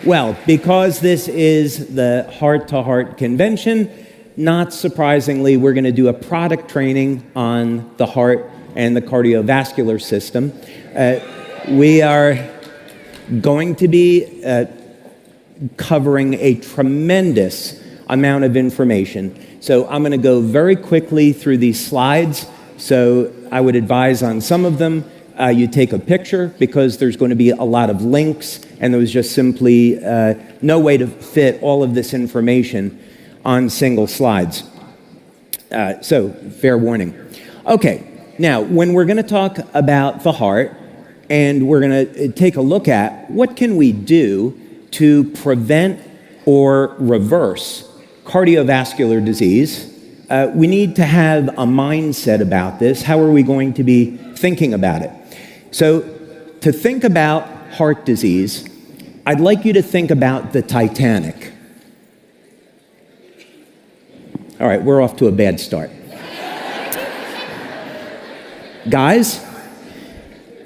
Well, because this is the Heart-to-Heart Convention, not surprisingly, we're going to do a product training on the heart and the cardiovascular system. We are going to be covering a tremendous amount of information. So I'm going to go very quickly through these slides. So I would advise on some of them, you take a picture because there's going to be a lot of links, and there was just simply no way to fit all of this information on single slides. So fair warning. Okay, now when we're going to talk about the heart, and we're going to take a look at what can we do to prevent or reverse cardiovascular disease, we need to have a mindset about this. How are we going to be thinking about it? So to think about heart disease, I'd like you to think about the Titanic. All right, we're off to a bad start. Guys,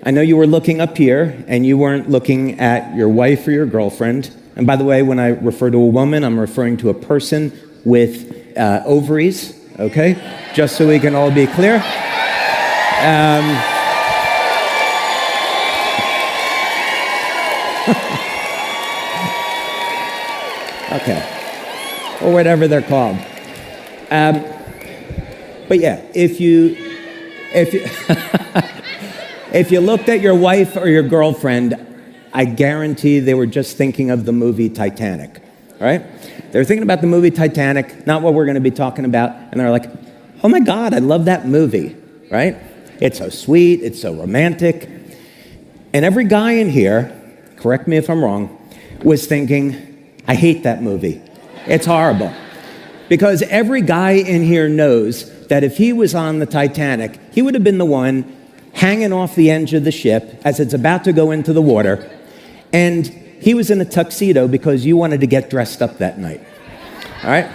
I know you were looking up here and you weren't looking at your wife or your girlfriend. And by the way, when I refer to a woman, I'm referring to a person with ovaries, okay? Just so we can all be clear. Okay, or whatever they're called. But yeah, if you if you looked at your wife or your girlfriend, I guarantee they were just thinking of the movie Titanic, right? They're thinking about the movie Titanic, not what we're going to be talking about, and they're like, oh my God, I love that movie, right? It's so sweet, it's so romantic. And every guy in here, correct me if I'm wrong, was thinking, I hate that movie. It's horrible. Because every guy in here knows that if he was on the Titanic, he would have been the one hanging off the edge of the ship as it's about to go into the water, and he was in a tuxedo because you wanted to get dressed up that night. All right?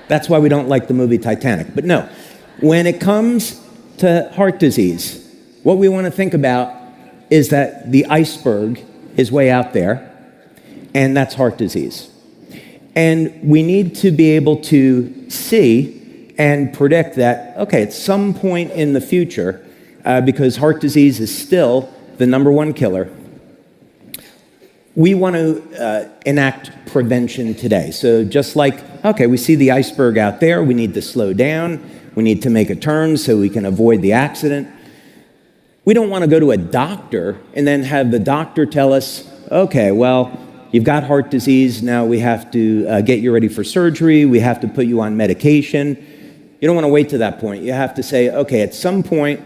That's why we don't like the movie Titanic. But no, when it comes to heart disease, what we want to think about is that the iceberg is way out there, and that's heart disease. And we need to be able to see and predict that, okay, at some point in the future, because heart disease is still the number one killer, we want to enact prevention today. So just like, okay, we see the iceberg out there, we need to slow down, we need to make a turn so we can avoid the accident. We don't want to go to a doctor and then have the doctor tell us, okay, well, you've got heart disease, now we have to get you ready for surgery, we have to put you on medication. You don't want to wait to that point. You have to say, okay, at some point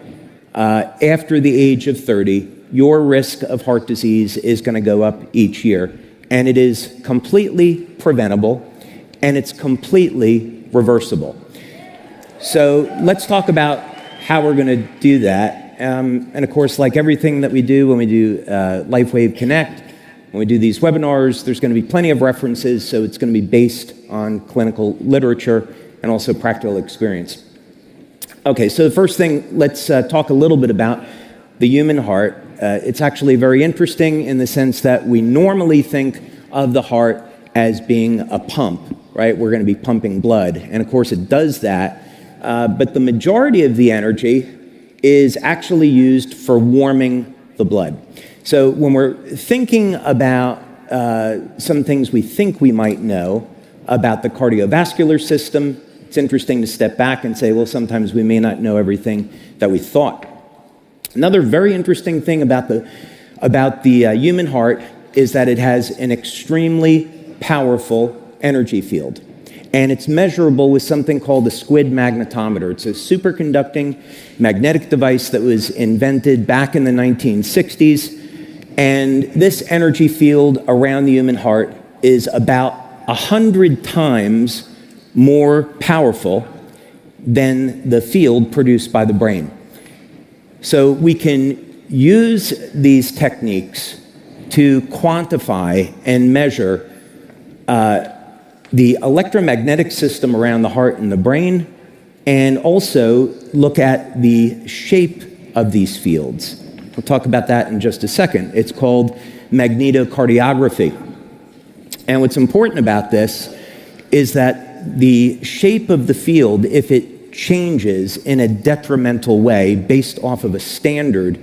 after the age of 30, your risk of heart disease is going to go up each year. And it is completely preventable, and it's completely reversible. So let's talk about how we're going to do that. And of course, like everything that we do when we do Lifewave Connect, when we do these webinars, there's going to be plenty of references, so it's going to be based on clinical literature and also practical experience. Okay, so the first thing, let's talk a little bit about the human heart. It's actually very interesting in the sense that we normally think of the heart as being a pump, right? We're going to be pumping blood, and of course it does that, but the majority of the energy is actually used for warming the blood. So when we're thinking about some things we think we might know about the cardiovascular system, it's interesting to step back and say, well, sometimes we may not know everything that we thought. Another very interesting thing about the human heart is that it has an extremely powerful energy field. And it's measurable with something called the squid magnetometer. It's a superconducting magnetic device that was invented back in the 1960s. And this energy field around the human heart is about 100 times more powerful than the field produced by the brain. So we can use these techniques to quantify and measure the electromagnetic system around the heart and the brain, and also look at the shape of these fields. We'll talk about that in just a second. It's called magnetocardiography. And what's important about this is that the shape of the field, if it changes in a detrimental way based off of a standard,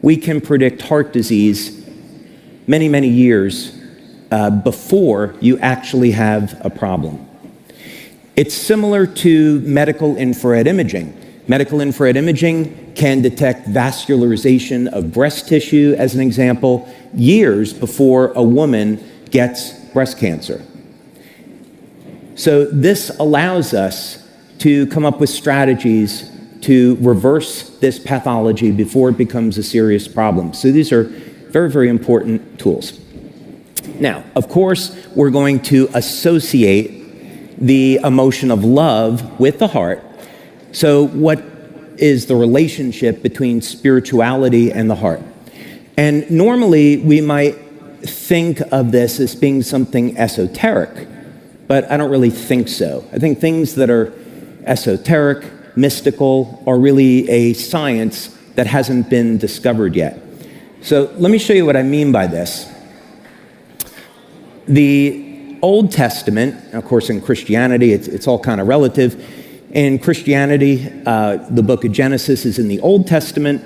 we can predict heart disease many, many years before you actually have a problem. It's similar to medical infrared imaging. Medical infrared imaging can detect vascularization of breast tissue, as an example, years before a woman gets breast cancer. So this allows us to come up with strategies to reverse this pathology before it becomes a serious problem. So these are very, very important tools. Now, of course, we're going to associate the emotion of love with the heart. So what is the relationship between spirituality and the heart? And normally we might think of this as being something esoteric, but I don't really think so. I think things that are esoteric, mystical, are really a science that hasn't been discovered yet. So let me show you what I mean by this. The Old Testament, of course in Christianity, it's all kind of relative. In Christianity, the book of Genesis is in the Old Testament,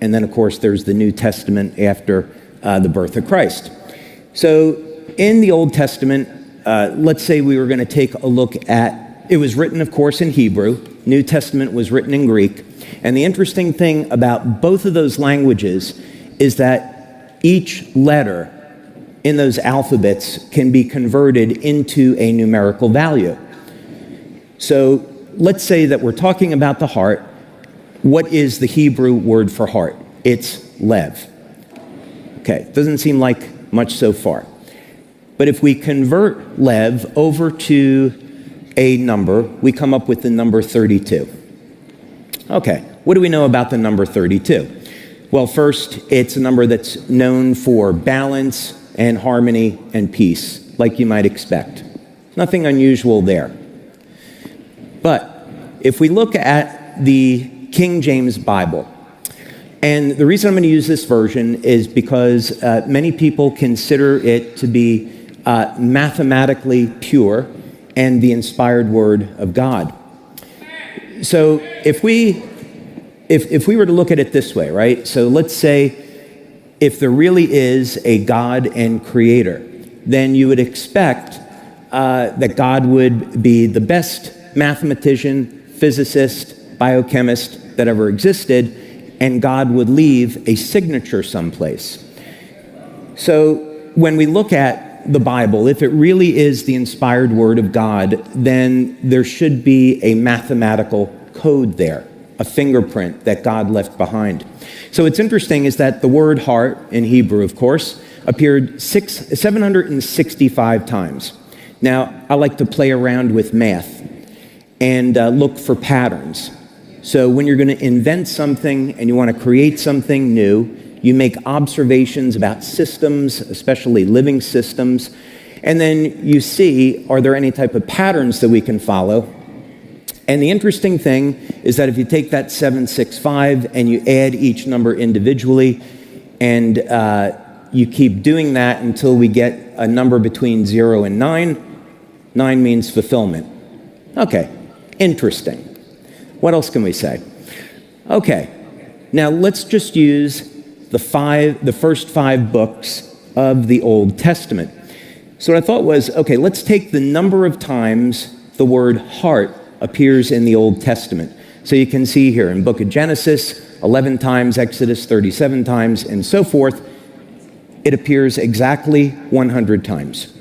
and then of course there's the New Testament after the birth of Christ. So in the Old Testament, let's say we were going to take a look at, it was written of course in Hebrew, New Testament was written in Greek, and the interesting thing about both of those languages is that each letter in those alphabets can be converted into a numerical value. So let's say that we're talking about the heart. What is the Hebrew word for heart? It's lev. Okay, doesn't seem like much so far. But if we convert lev over to a number, we come up with the number 32. Okay, what do we know about the number 32? Well, first, it's a number that's known for balance and harmony and peace, like you might expect. Nothing unusual there. But if we look at the King James Bible, and the reason I'm going to use this version is because many people consider it to be mathematically pure and the inspired word of God. So if we were to look at it this way, right? So let's say if there really is a God and creator, then you would expect that God would be the best mathematician, physicist, biochemist that ever existed, and God would leave a signature someplace. So when we look at the Bible, if it really is the inspired word of God, then there should be a mathematical code there, a fingerprint that God left behind. So what's interesting is that the word heart in Hebrew, of course, appeared 765 times. Now, I like to play around with math and look for patterns. So when you're going to invent something and you want to create something new, you make observations about systems, especially living systems, and then you see, are there any type of patterns that we can follow? And the interesting thing is that if you take that 765 and you add each number individually, and you keep doing that until we get a number between 0 and 9, 9 means fulfillment. Okay, interesting. What else can we say? Okay, now let's just use the first 5 books of the Old Testament. So what I thought was, okay, let's take the number of times the word heart appears in the Old Testament. So you can see here in book of Genesis, 11 times, Exodus 37 times, and so forth. It appears exactly 100 times.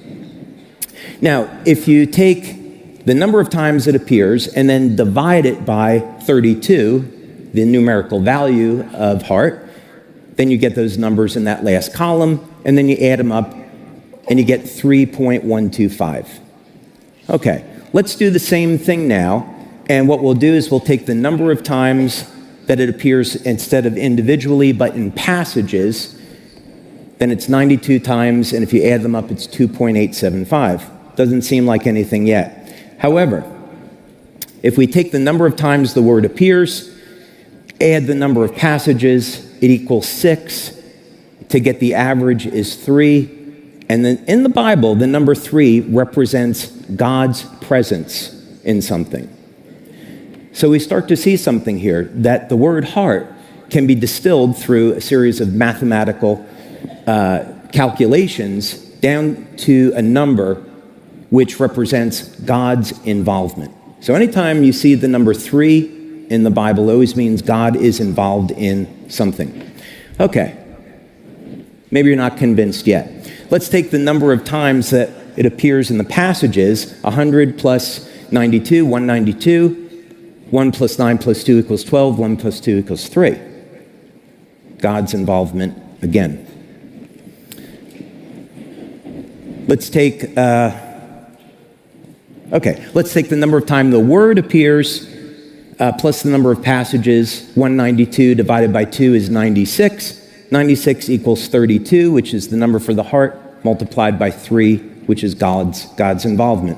Now, if you take the number of times it appears and then divide it by 32, the numerical value of heart, then you get those numbers in that last column, and then you add them up, and you get 3.125. Okay, let's do the same thing now, and what we'll do is we'll take the number of times that it appears instead of individually, but in passages, then it's 92 times, and if you add them up, it's 2.875. Doesn't seem like anything yet. However, if we take the number of times the word appears, add the number of passages, it equals 6. To get the average is 3, And then in the Bible, the number 3 represents God's presence in something. So we start to see something here, that the word heart can be distilled through a series of mathematical calculations down to a number which represents God's involvement. So anytime you see the number 3 in the Bible, it always means God is involved in something. Okay, maybe you're not convinced yet. Let's take the number of times that it appears in the passages: 100 plus 92, 192, 1 plus 9 plus 2 equals 12, 1 plus 2 equals 3. God's involvement again. Let's take the number of times the word appears plus the number of passages. 192 divided by 2 is 96. 96 equals 32, which is the number for the heart, multiplied by 3, which is God's involvement.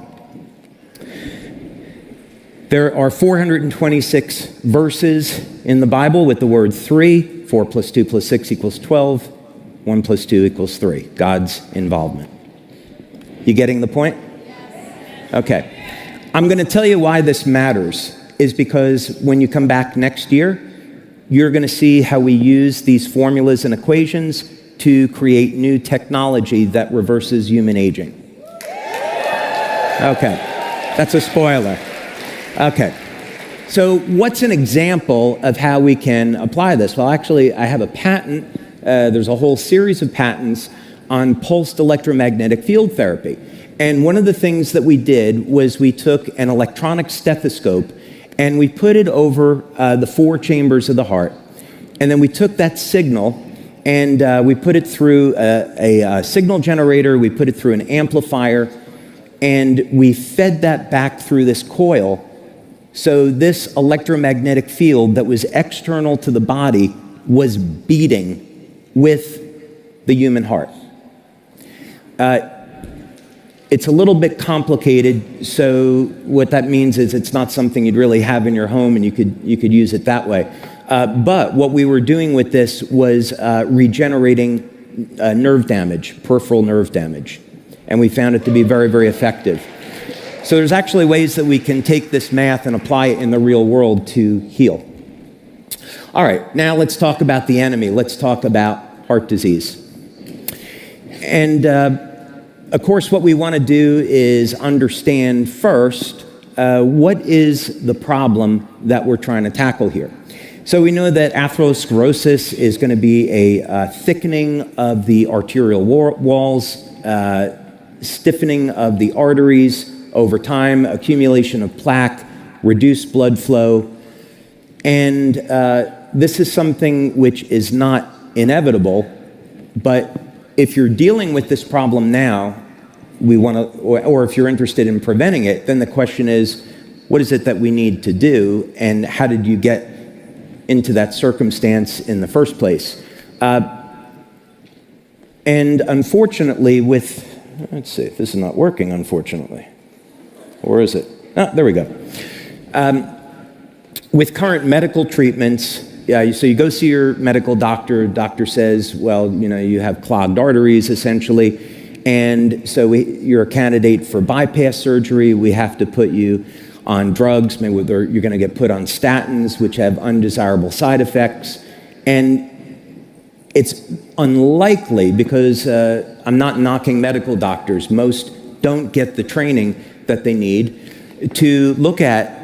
There are 426 verses in the Bible with the word 3. 4 plus 2 plus 6 equals 12. 1 plus 2 equals 3. God's involvement. You getting the point? Okay. I'm going to tell you why this matters, is because when you come back next year, you're going to see how we use these formulas and equations to create new technology that reverses human aging. Okay. That's a spoiler. Okay. So what's an example of how we can apply this? Well, actually, I have a patent. There's a whole series of patents on pulsed electromagnetic field therapy. And one of the things that we did was we took an electronic stethoscope and we put it over the 4 chambers of the heart. And then we took that signal and we put it through a signal generator, we put it through an amplifier, and we fed that back through this coil. So this electromagnetic field that was external to the body was beating with the human heart. It's a little bit complicated, so what that means is it's not something you'd really have in your home and you could use it that way. But what we were doing with this was regenerating nerve damage, peripheral nerve damage, and we found it to be very, very effective. So there's actually ways that we can take this math and apply it in the real world to heal. All right, now let's talk about the enemy. Let's talk about heart disease. And of course, what we want to do is understand first what is the problem that we're trying to tackle here. So we know that atherosclerosis is going to be a thickening of the arterial walls, stiffening of the arteries over time, accumulation of plaque, reduced blood flow. And this is something which is not inevitable, but if you're dealing with this problem now, we want to, or if you're interested in preventing it, then the question is, what is it that we need to do, and how did you get into that circumstance in the first place? And unfortunately, let's see if this is not working, unfortunately. Or is it? Oh, there we go. With current medical treatments, so you go see your medical doctor. Doctor says, well, you have clogged arteries, essentially. And so you're a candidate for bypass surgery. We have to put you on drugs. Maybe you're going to get put on statins, which have undesirable side effects. And it's unlikely, because I'm not knocking medical doctors. Most don't get the training that they need to look at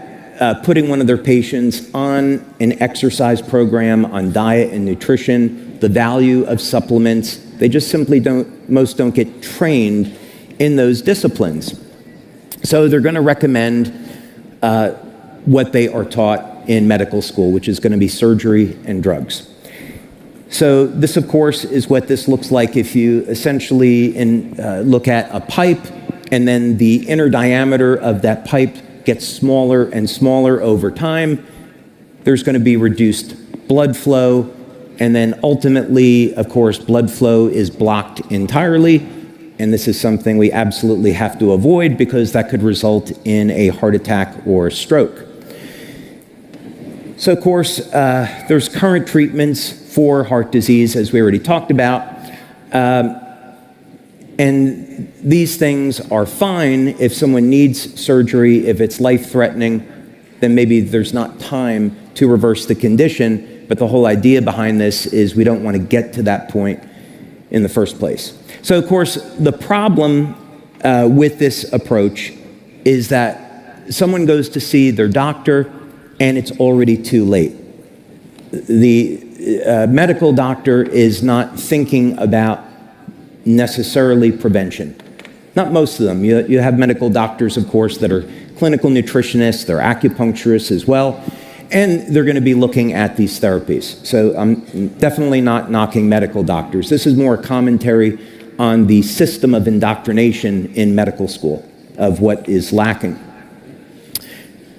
putting one of their patients on an exercise program, on diet and nutrition, the value of supplements. They just simply most don't get trained in those disciplines. So they're going to recommend what they are taught in medical school, which is going to be surgery and drugs. So this, of course, is what this looks like if you essentially look at a pipe, and then the inner diameter of that pipe gets smaller and smaller over time. There's going to be reduced blood flow, and then ultimately, of course, blood flow is blocked entirely, and this is something we absolutely have to avoid, because that could result in a heart attack or a stroke. So, of course, there's current treatments for heart disease, as we already talked about. And these things are fine if someone needs surgery. If it's life-threatening, then maybe there's not time to reverse the condition. But the whole idea behind this is we don't want to get to that point in the first place. So, of course, the problem with this approach is that someone goes to see their doctor and it's already too late. The medical doctor is not thinking about necessarily prevention. Not most of them. You have medical doctors, of course, that are clinical nutritionists, they're acupuncturists as well, and they're going to be looking at these therapies. So I'm definitely not knocking medical doctors. This is more a commentary on the system of indoctrination in medical school of what is lacking.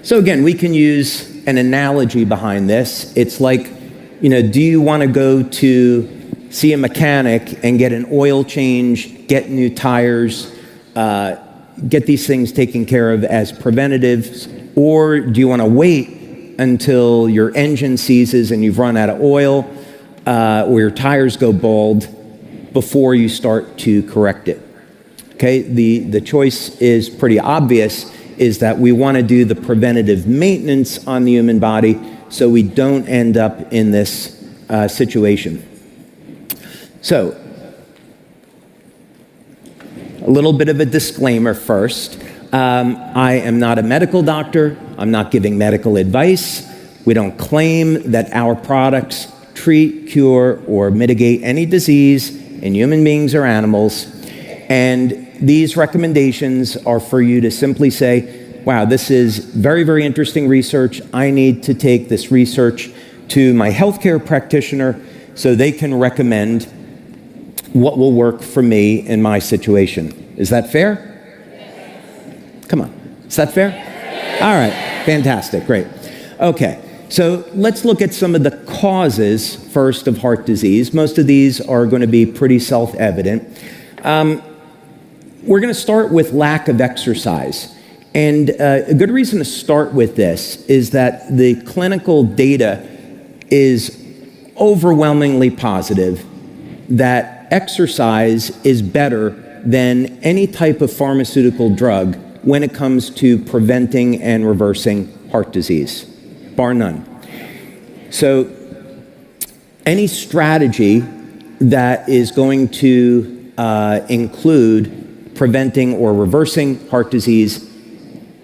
So again, we can use an analogy behind this. It's like, do you want to go to see a mechanic and get an oil change, get new tires, get these things taken care of as preventatives, or do you want to wait until your engine seizes and you've run out of oil, or your tires go bald before you start to correct it? Okay, the choice is pretty obvious, is that we want to do the preventative maintenance on the human body so we don't end up in this situation. So, a little bit of a disclaimer first. I am not a medical doctor. I'm not giving medical advice. We don't claim that our products treat, cure, or mitigate any disease in human beings or animals. And these recommendations are for you to simply say, wow, this is very, very interesting research. I need to take this research to my healthcare practitioner so they can recommend what will work for me in my situation. Is that fair? Come on. Is that fair? All right. Fantastic. Great. Okay. So let's look at some of the causes first of heart disease. Most of these are going to be pretty self-evident. We're going to start with lack of exercise. And a good reason to start with this is that the clinical data is overwhelmingly positive that exercise is better than any type of pharmaceutical drug when it comes to preventing and reversing heart disease, bar none. So any strategy that is going to include preventing or reversing heart disease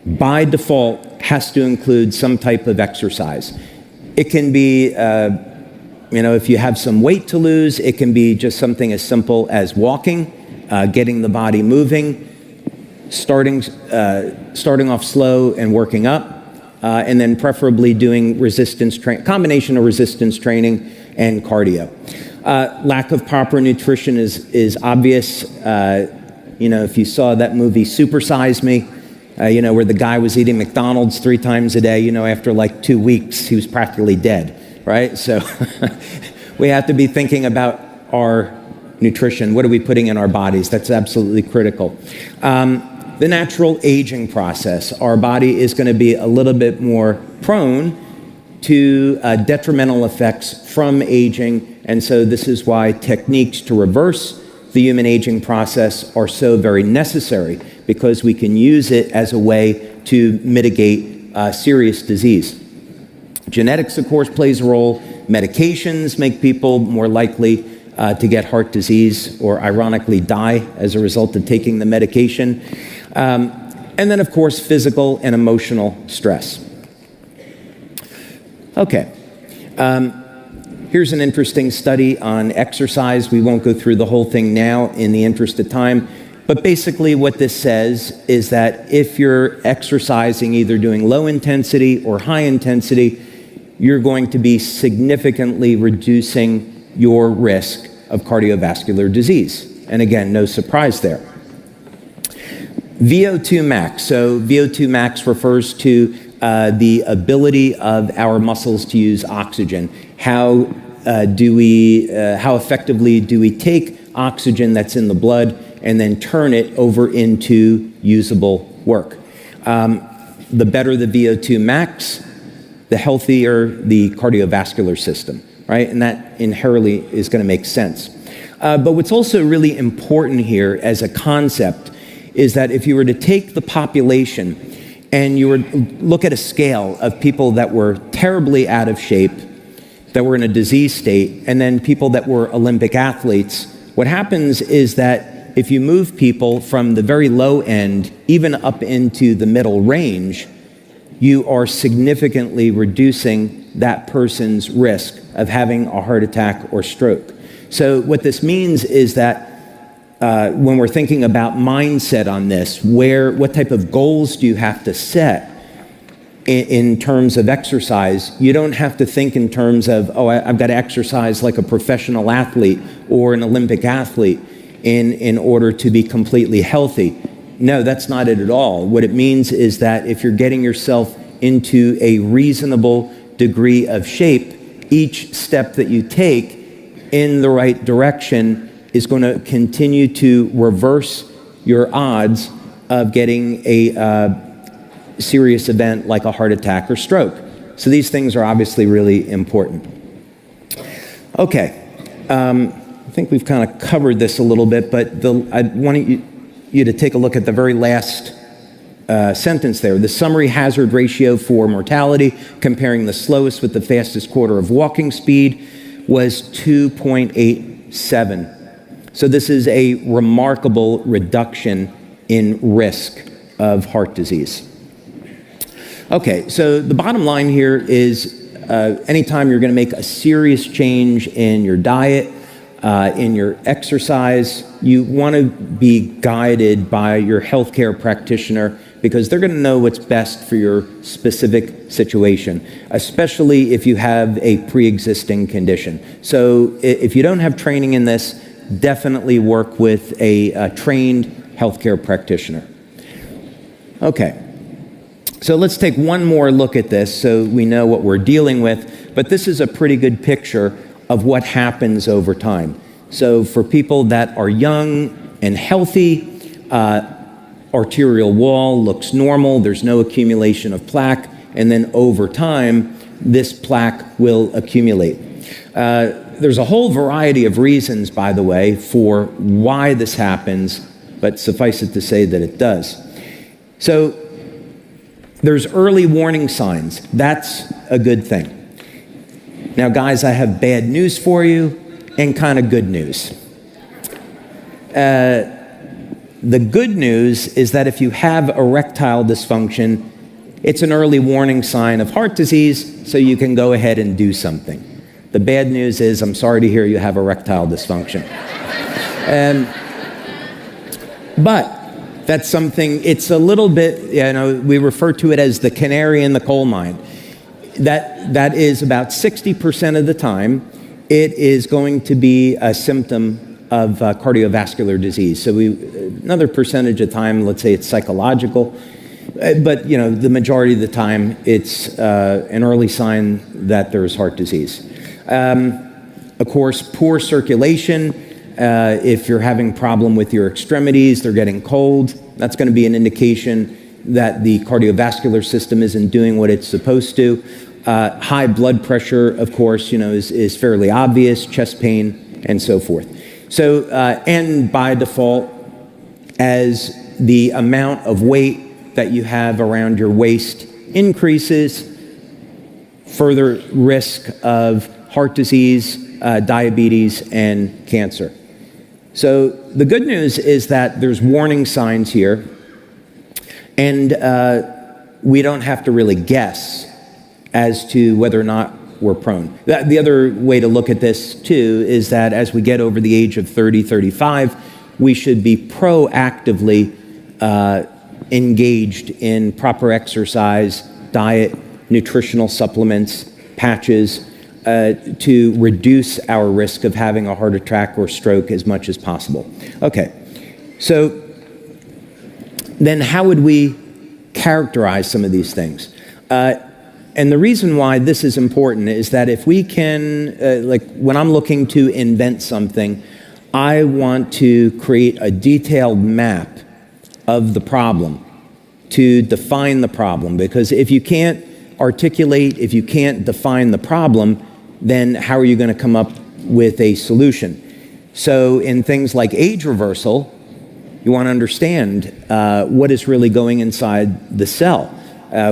by default has to include some type of exercise. It can be if you have some weight to lose, it can be just something as simple as walking, getting the body moving, starting off slow and working up, and then preferably doing combination of resistance training and cardio. Lack of proper nutrition is obvious. If you saw that movie Super Size Me, where the guy was eating McDonald's 3 times a day, after like 2 weeks, he was practically dead. Right? So we have to be thinking about our nutrition. What are we putting in our bodies? That's absolutely critical. The natural aging process. Our body is going to be a little bit more prone to detrimental effects from aging. And so this is why techniques to reverse the human aging process are so very necessary, because we can use it as a way to mitigate serious disease. Genetics, of course, plays a role. Medications make people more likely to get heart disease or ironically die as a result of taking the medication. And then, of course, physical and emotional stress. Okay. Here's an interesting study on exercise. We won't go through the whole thing now in the interest of time. But basically what this says is that if you're exercising, either doing low intensity or high intensity, you're going to be significantly reducing your risk of cardiovascular disease. And again, no surprise there. VO2 max. So VO2 max refers to the ability of our muscles to use oxygen. How effectively do we take oxygen that's in the blood and then turn it over into usable work? The better the VO2 max, the healthier the cardiovascular system, right? And that inherently is going to make sense. But what's also really important here as a concept is that if you were to take the population and you were to look at a scale of people that were terribly out of shape, that were in a disease state, and then people that were Olympic athletes, what happens is that if you move people from the very low end, even up into the middle range, you are significantly reducing that person's risk of having a heart attack or stroke. So what this means is that when we're thinking about mindset on this, what type of goals do you have to set in terms of exercise? You don't have to think in terms of, I've got to exercise like a professional athlete or an Olympic athlete in order to be completely healthy. No, that's not it at all. What it means is that if you're getting yourself into a reasonable degree of shape, each step that you take in the right direction is going to continue to reverse your odds of getting a serious event like a heart attack or stroke. So these things are obviously really important. Okay, I think we've kind of covered this a little bit, but I want you to take a look at the very last sentence there. The summary hazard ratio for mortality, comparing the slowest with the fastest quarter of walking speed, was 2.87. So this is a remarkable reduction in risk of heart disease. Okay, so the bottom line here is anytime you're going to make a serious change in your diet, in your exercise, you want to be guided by your healthcare practitioner because they're going to know what's best for your specific situation, especially if you have a pre-existing condition. So if you don't have training in this, definitely work with a trained healthcare practitioner. Okay. So let's take one more look at this so we know what we're dealing with, but this is a pretty good picture of what happens over time. So for people that are young and healthy, arterial wall looks normal, there's no accumulation of plaque, and then over time, this plaque will accumulate. There's a whole variety of reasons, by the way, for why this happens, but suffice it to say that it does. So there's early warning signs. That's a good thing. Now, guys, I have bad news for you and kind of good news. The good news is that if you have erectile dysfunction, it's an early warning sign of heart disease, so you can go ahead and do something. The bad news is, I'm sorry to hear you have erectile dysfunction. But that's something, it's a little bit, we refer to it as the canary in the coal mine. That is about 60% of the time, it is going to be a symptom of cardiovascular disease. So another percentage of time, let's say it's psychological, but the majority of the time, it's an early sign that there's heart disease. Of course, poor circulation. If you're having problem with your extremities, they're getting cold, that's going to be an indication that the cardiovascular system isn't doing what it's supposed to. High blood pressure, of course, is fairly obvious, chest pain, and so forth. So, and by default, as the amount of weight that you have around your waist increases, further risk of heart disease, diabetes, and cancer. So the good news is that there's warning signs here, and we don't have to really guess as to whether or not we're prone. The other way to look at this, too, is that as we get over the age of 30, 35, we should be proactively engaged in proper exercise, diet, nutritional supplements, patches, to reduce our risk of having a heart attack or stroke as much as possible. Okay, so then how would we characterize some of these things? And the reason why this is important is that if we can, like when I'm looking to invent something, I want to create a detailed map of the problem to define the problem. Because if you can't articulate, if you can't define the problem, then how are you going to come up with a solution? So in things like age reversal, you want to understand what is really going inside the cell.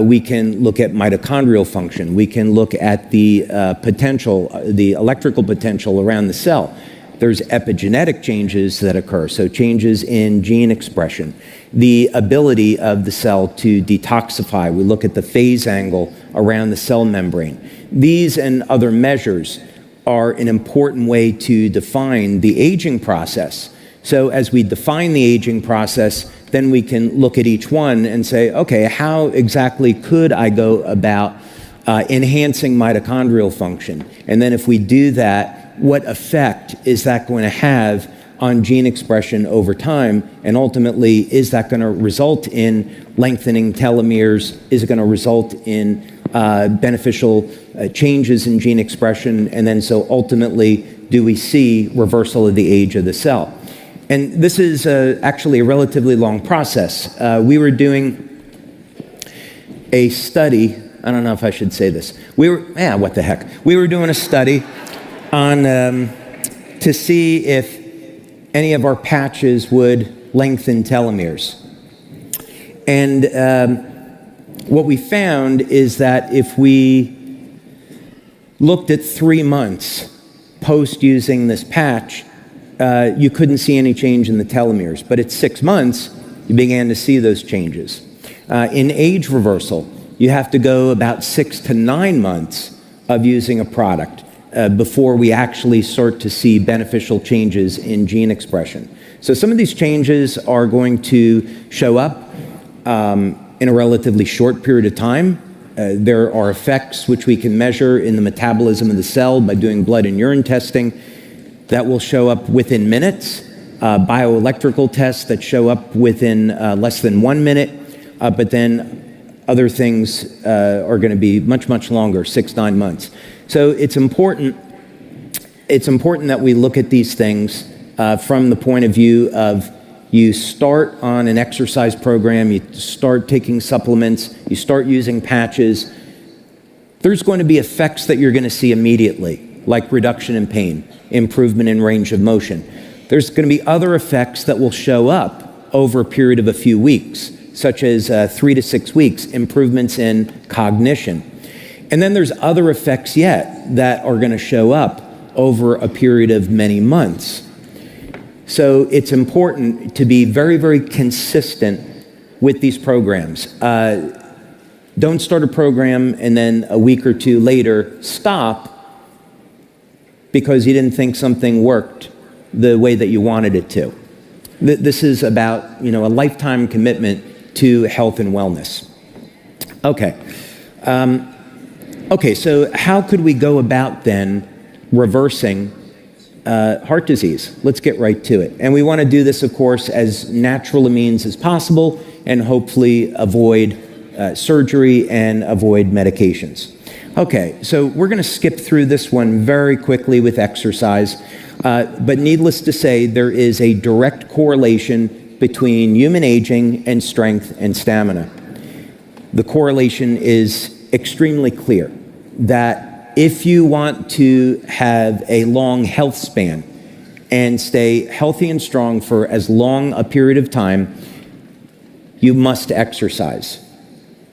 We can look at mitochondrial function. We can look at the potential, the electrical potential around the cell. There's epigenetic changes that occur, so changes in gene expression. The ability of the cell to detoxify. We look at the phase angle around the cell membrane. These and other measures are an important way to define the aging process. So as we define the aging process, then we can look at each one and say, okay, how exactly could I go about enhancing mitochondrial function? And then if we do that, what effect is that going to have on gene expression over time? And ultimately, is that going to result in lengthening telomeres? Is it going to result in beneficial changes in gene expression? And then so ultimately, do we see reversal of the age of the cell? And this is actually a relatively long process. We were doing a study, I don't know if I should say this. What the heck. We were doing a study on to see if any of our patches would lengthen telomeres. And what we found is that if we looked at 3 months post using this patch, you couldn't see any change in the telomeres. But at 6 months, you began to see those changes. In age reversal, you have to go about 6 to 9 months of using a product before we actually start to see beneficial changes in gene expression. So some of these changes are going to show up in a relatively short period of time. There are effects which we can measure in the metabolism of the cell by doing blood and urine testing that will show up within minutes, bioelectrical tests that show up within less than 1 minute, but then other things are going to be much, much longer, 6-9 months. So it's important that we look at these things from the point of view of you start on an exercise program, you start taking supplements, you start using patches. There's going to be effects that you're going to see immediately, like reduction in pain, improvement in range of motion. There's going to be other effects that will show up over a period of a few weeks, such as 3 to 6 weeks, improvements in cognition. And then there's other effects yet that are going to show up over a period of many months. So it's important to be very, very consistent with these programs. Don't start a program and then a week or two later stop because you didn't think something worked the way that you wanted it to. This is about, a lifetime commitment to health and wellness. Okay, so how could we go about then reversing heart disease? Let's get right to it. And we want to do this, of course, as natural a means as possible and hopefully avoid surgery and avoid medications. Okay, so we're going to skip through this one very quickly with exercise, but needless to say, there is a direct correlation between human aging and strength and stamina. The correlation is extremely clear that if you want to have a long health span and stay healthy and strong for as long a period of time, you must exercise.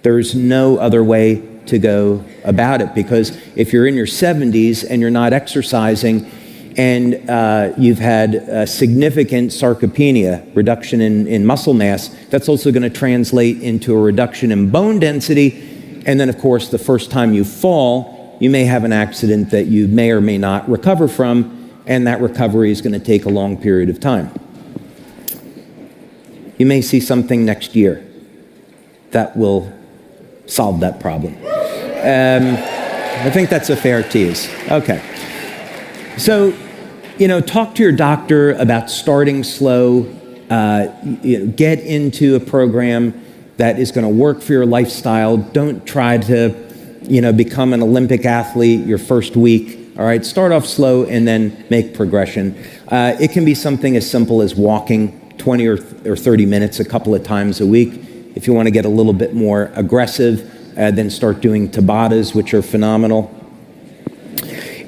There's no other way to go about it, because if you're in your 70s and you're not exercising and you've had significant sarcopenia, reduction in muscle mass, that's also going to translate into a reduction in bone density. And then, of course, the first time you fall, you may have an accident that you may or may not recover from, and that recovery is going to take a long period of time. You may see something next year that will solve that problem. I think that's a fair tease. Okay. So, talk to your doctor about starting slow. Get into a program that is going to work for your lifestyle. Don't try to, become an Olympic athlete your first week. All right, start off slow and then make progression. It can be something as simple as walking 20 or 30 minutes a couple of times a week. If you want to get a little bit more aggressive, then start doing Tabatas, which are phenomenal.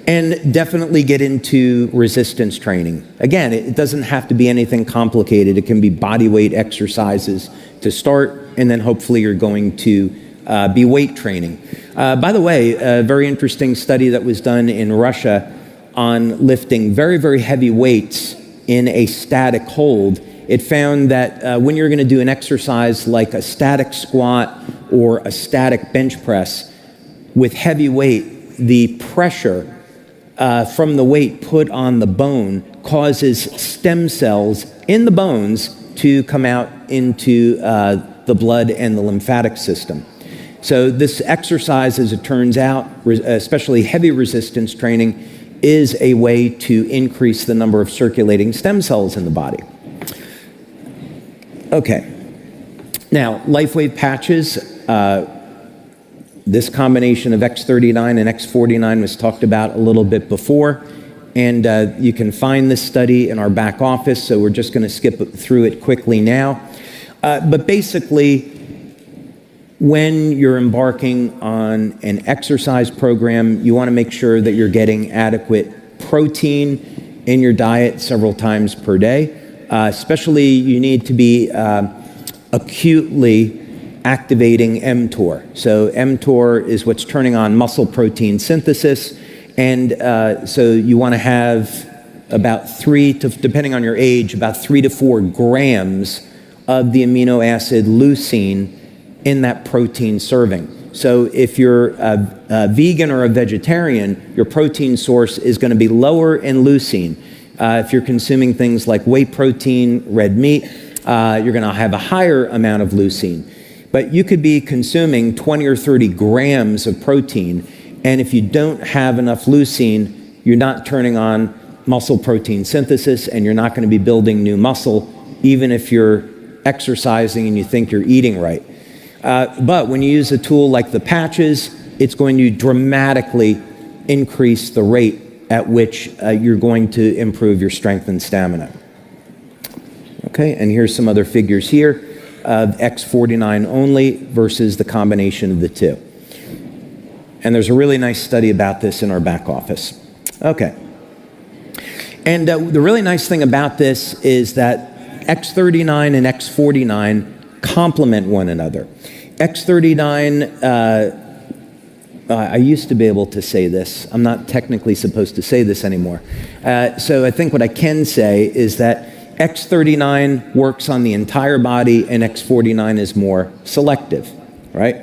And definitely get into resistance training. Again, it doesn't have to be anything complicated. It can be body weight exercises to start, and then hopefully you're going to be weight training. By the way, a very interesting study that was done in Russia on lifting very, very heavy weights in a static hold. It found that when you're going to do an exercise like a static squat or a static bench press with heavy weight, the pressure from the weight put on the bone causes stem cells in the bones to come out into the blood and the lymphatic system. So this exercise, as it turns out, especially heavy resistance training, is a way to increase the number of circulating stem cells in the body. Okay. Now, Lifewave patches, this combination of X39 and X49 was talked about a little bit before, and you can find this study in our back office, so we're just going to skip through it quickly now. But basically, when you're embarking on an exercise program, you want to make sure that you're getting adequate protein in your diet several times per day. Especially, you need to be acutely activating mTOR. So mTOR is what's turning on muscle protein synthesis, and so you want to have about depending on your age, about 3 to 4 grams of the amino acid leucine in that protein serving. So if you're a vegan or a vegetarian, your protein source is going to be lower in leucine. If you're consuming things like whey protein, red meat, you're going to have a higher amount of leucine. But you could be consuming 20 or 30 grams of protein, and if you don't have enough leucine, you're not turning on muscle protein synthesis, and you're not going to be building new muscle, even if you're exercising and you think you're eating right. But when you use a tool like the patches, it's going to dramatically increase the rate at which you're going to improve your strength and stamina. Okay, and here's some other figures here of X49 only versus the combination of the two. And there's a really nice study about this in our back office. Okay. And the really nice thing about this is that X39 and X49 complement one another. X39, I used to be able to say this. I'm not technically supposed to say this anymore. So I think what I can say is that X39 works on the entire body and X49 is more selective, right?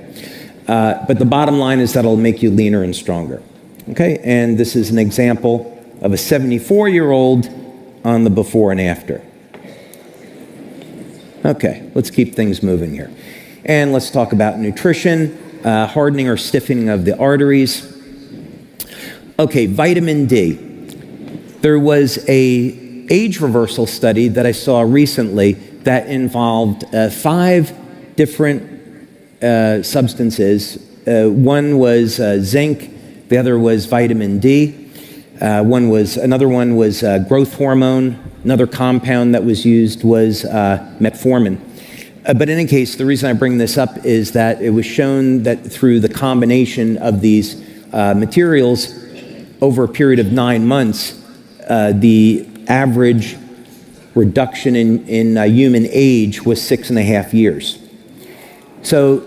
But the bottom line is that it'll make you leaner and stronger. Okay, and this is an example of a 74-year-old on the before and after. Okay, let's keep things moving here. And let's talk about nutrition, hardening or stiffening of the arteries. Okay, vitamin D. There was a age reversal study that I saw recently that involved 5 different substances. One was zinc, the other was vitamin D, another one was growth hormone, another compound that was used was metformin. But in any case, the reason I bring this up is that it was shown that through the combination of these materials over a period of 9 months, the average reduction in human age was 6.5 years. So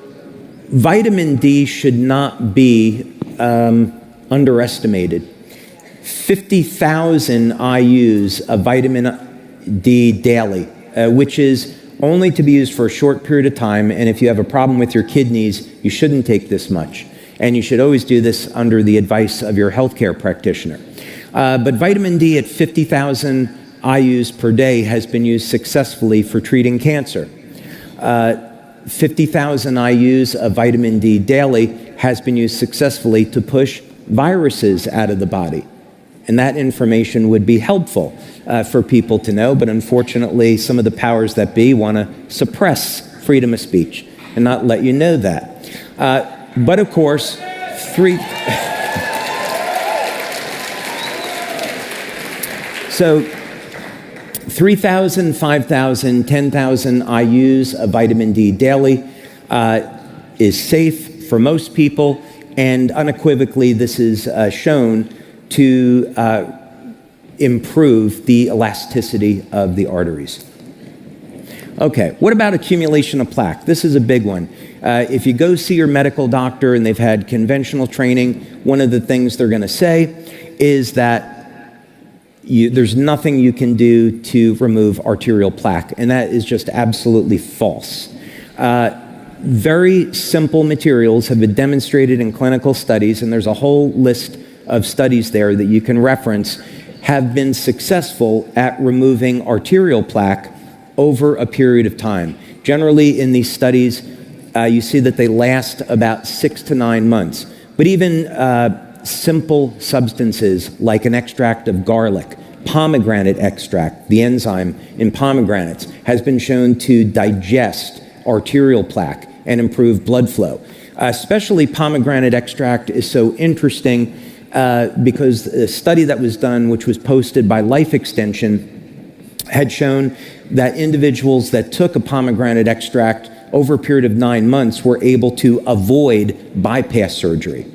vitamin D should not be underestimated. 50,000 IUs of vitamin D daily, which is only to be used for a short period of time, and if you have a problem with your kidneys, you shouldn't take this much. And you should always do this under the advice of your healthcare practitioner. But vitamin D at 50,000 IUs per day has been used successfully for treating cancer. 50,000 IUs of vitamin D daily has been used successfully to push viruses out of the body. And that information would be helpful for people to know, but unfortunately, some of the powers that be want to suppress freedom of speech and not let you know that. But of course, 3,000, 5,000, 10,000 IUs of vitamin D daily is safe for most people, and unequivocally this is shown to improve the elasticity of the arteries. Okay, what about accumulation of plaque? This is a big one. If you go see your medical doctor and they've had conventional training, one of the things they're going to say is that there's nothing you can do to remove arterial plaque, and that is just absolutely false. Very simple materials have been demonstrated in clinical studies, and there's a whole list of studies there that you can reference, have been successful at removing arterial plaque over a period of time. Generally, in these studies, you see that they last about 6 to 9 months. But even simple substances like an extract of garlic, pomegranate extract, the enzyme in pomegranates, has been shown to digest arterial plaque and improve blood flow. Especially pomegranate extract is so interesting because a study that was done, which was posted by Life Extension, had shown that individuals that took a pomegranate extract over a period of 9 months were able to avoid bypass surgery.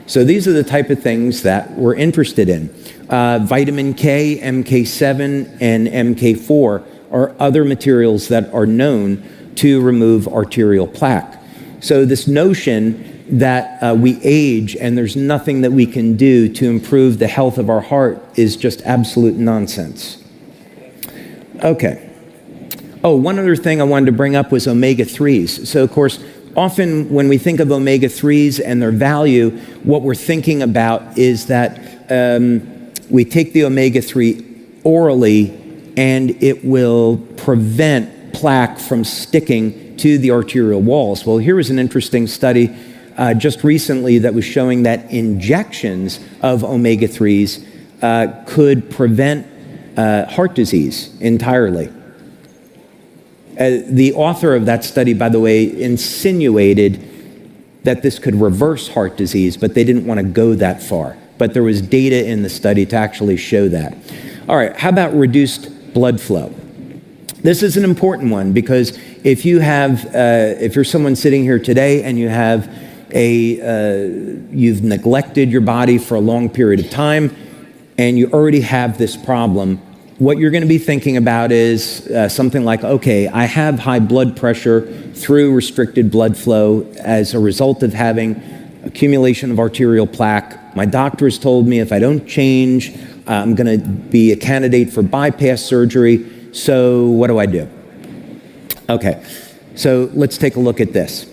So these are the type of things that we're interested in. Vitamin K, MK7, and MK4 are other materials that are known to remove arterial plaque. So this notion that we age and there's nothing that we can do to improve the health of our heart is just absolute nonsense. Okay. Oh, one other thing I wanted to bring up was omega-3s. So, of course, often when we think of omega-3s and their value, what we're thinking about is that we take the omega-3 orally and it will prevent plaque from sticking to the arterial walls. Well, here was an interesting study just recently that was showing that injections of omega-3s could prevent heart disease entirely. The author of that study, by the way, insinuated that this could reverse heart disease, but they didn't want to go that far. But there was data in the study to actually show that. All right, how about reduced blood flow? This is an important one because if you're someone sitting here today and you have you've neglected your body for a long period of time and you already have this problem, what you're going to be thinking about is something like, okay, I have high blood pressure through restricted blood flow as a result of having accumulation of arterial plaque. My doctor has told me if I don't change, I'm going to be a candidate for bypass surgery. So what do I do? Okay, so let's take a look at this.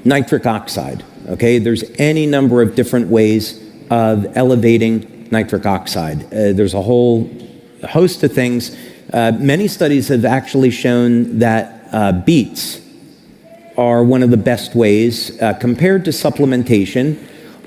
Nitric oxide, okay? There's any number of different ways of elevating nitric oxide. There's a whole host of things. Many studies have actually shown that beets are one of the best ways, compared to supplementation,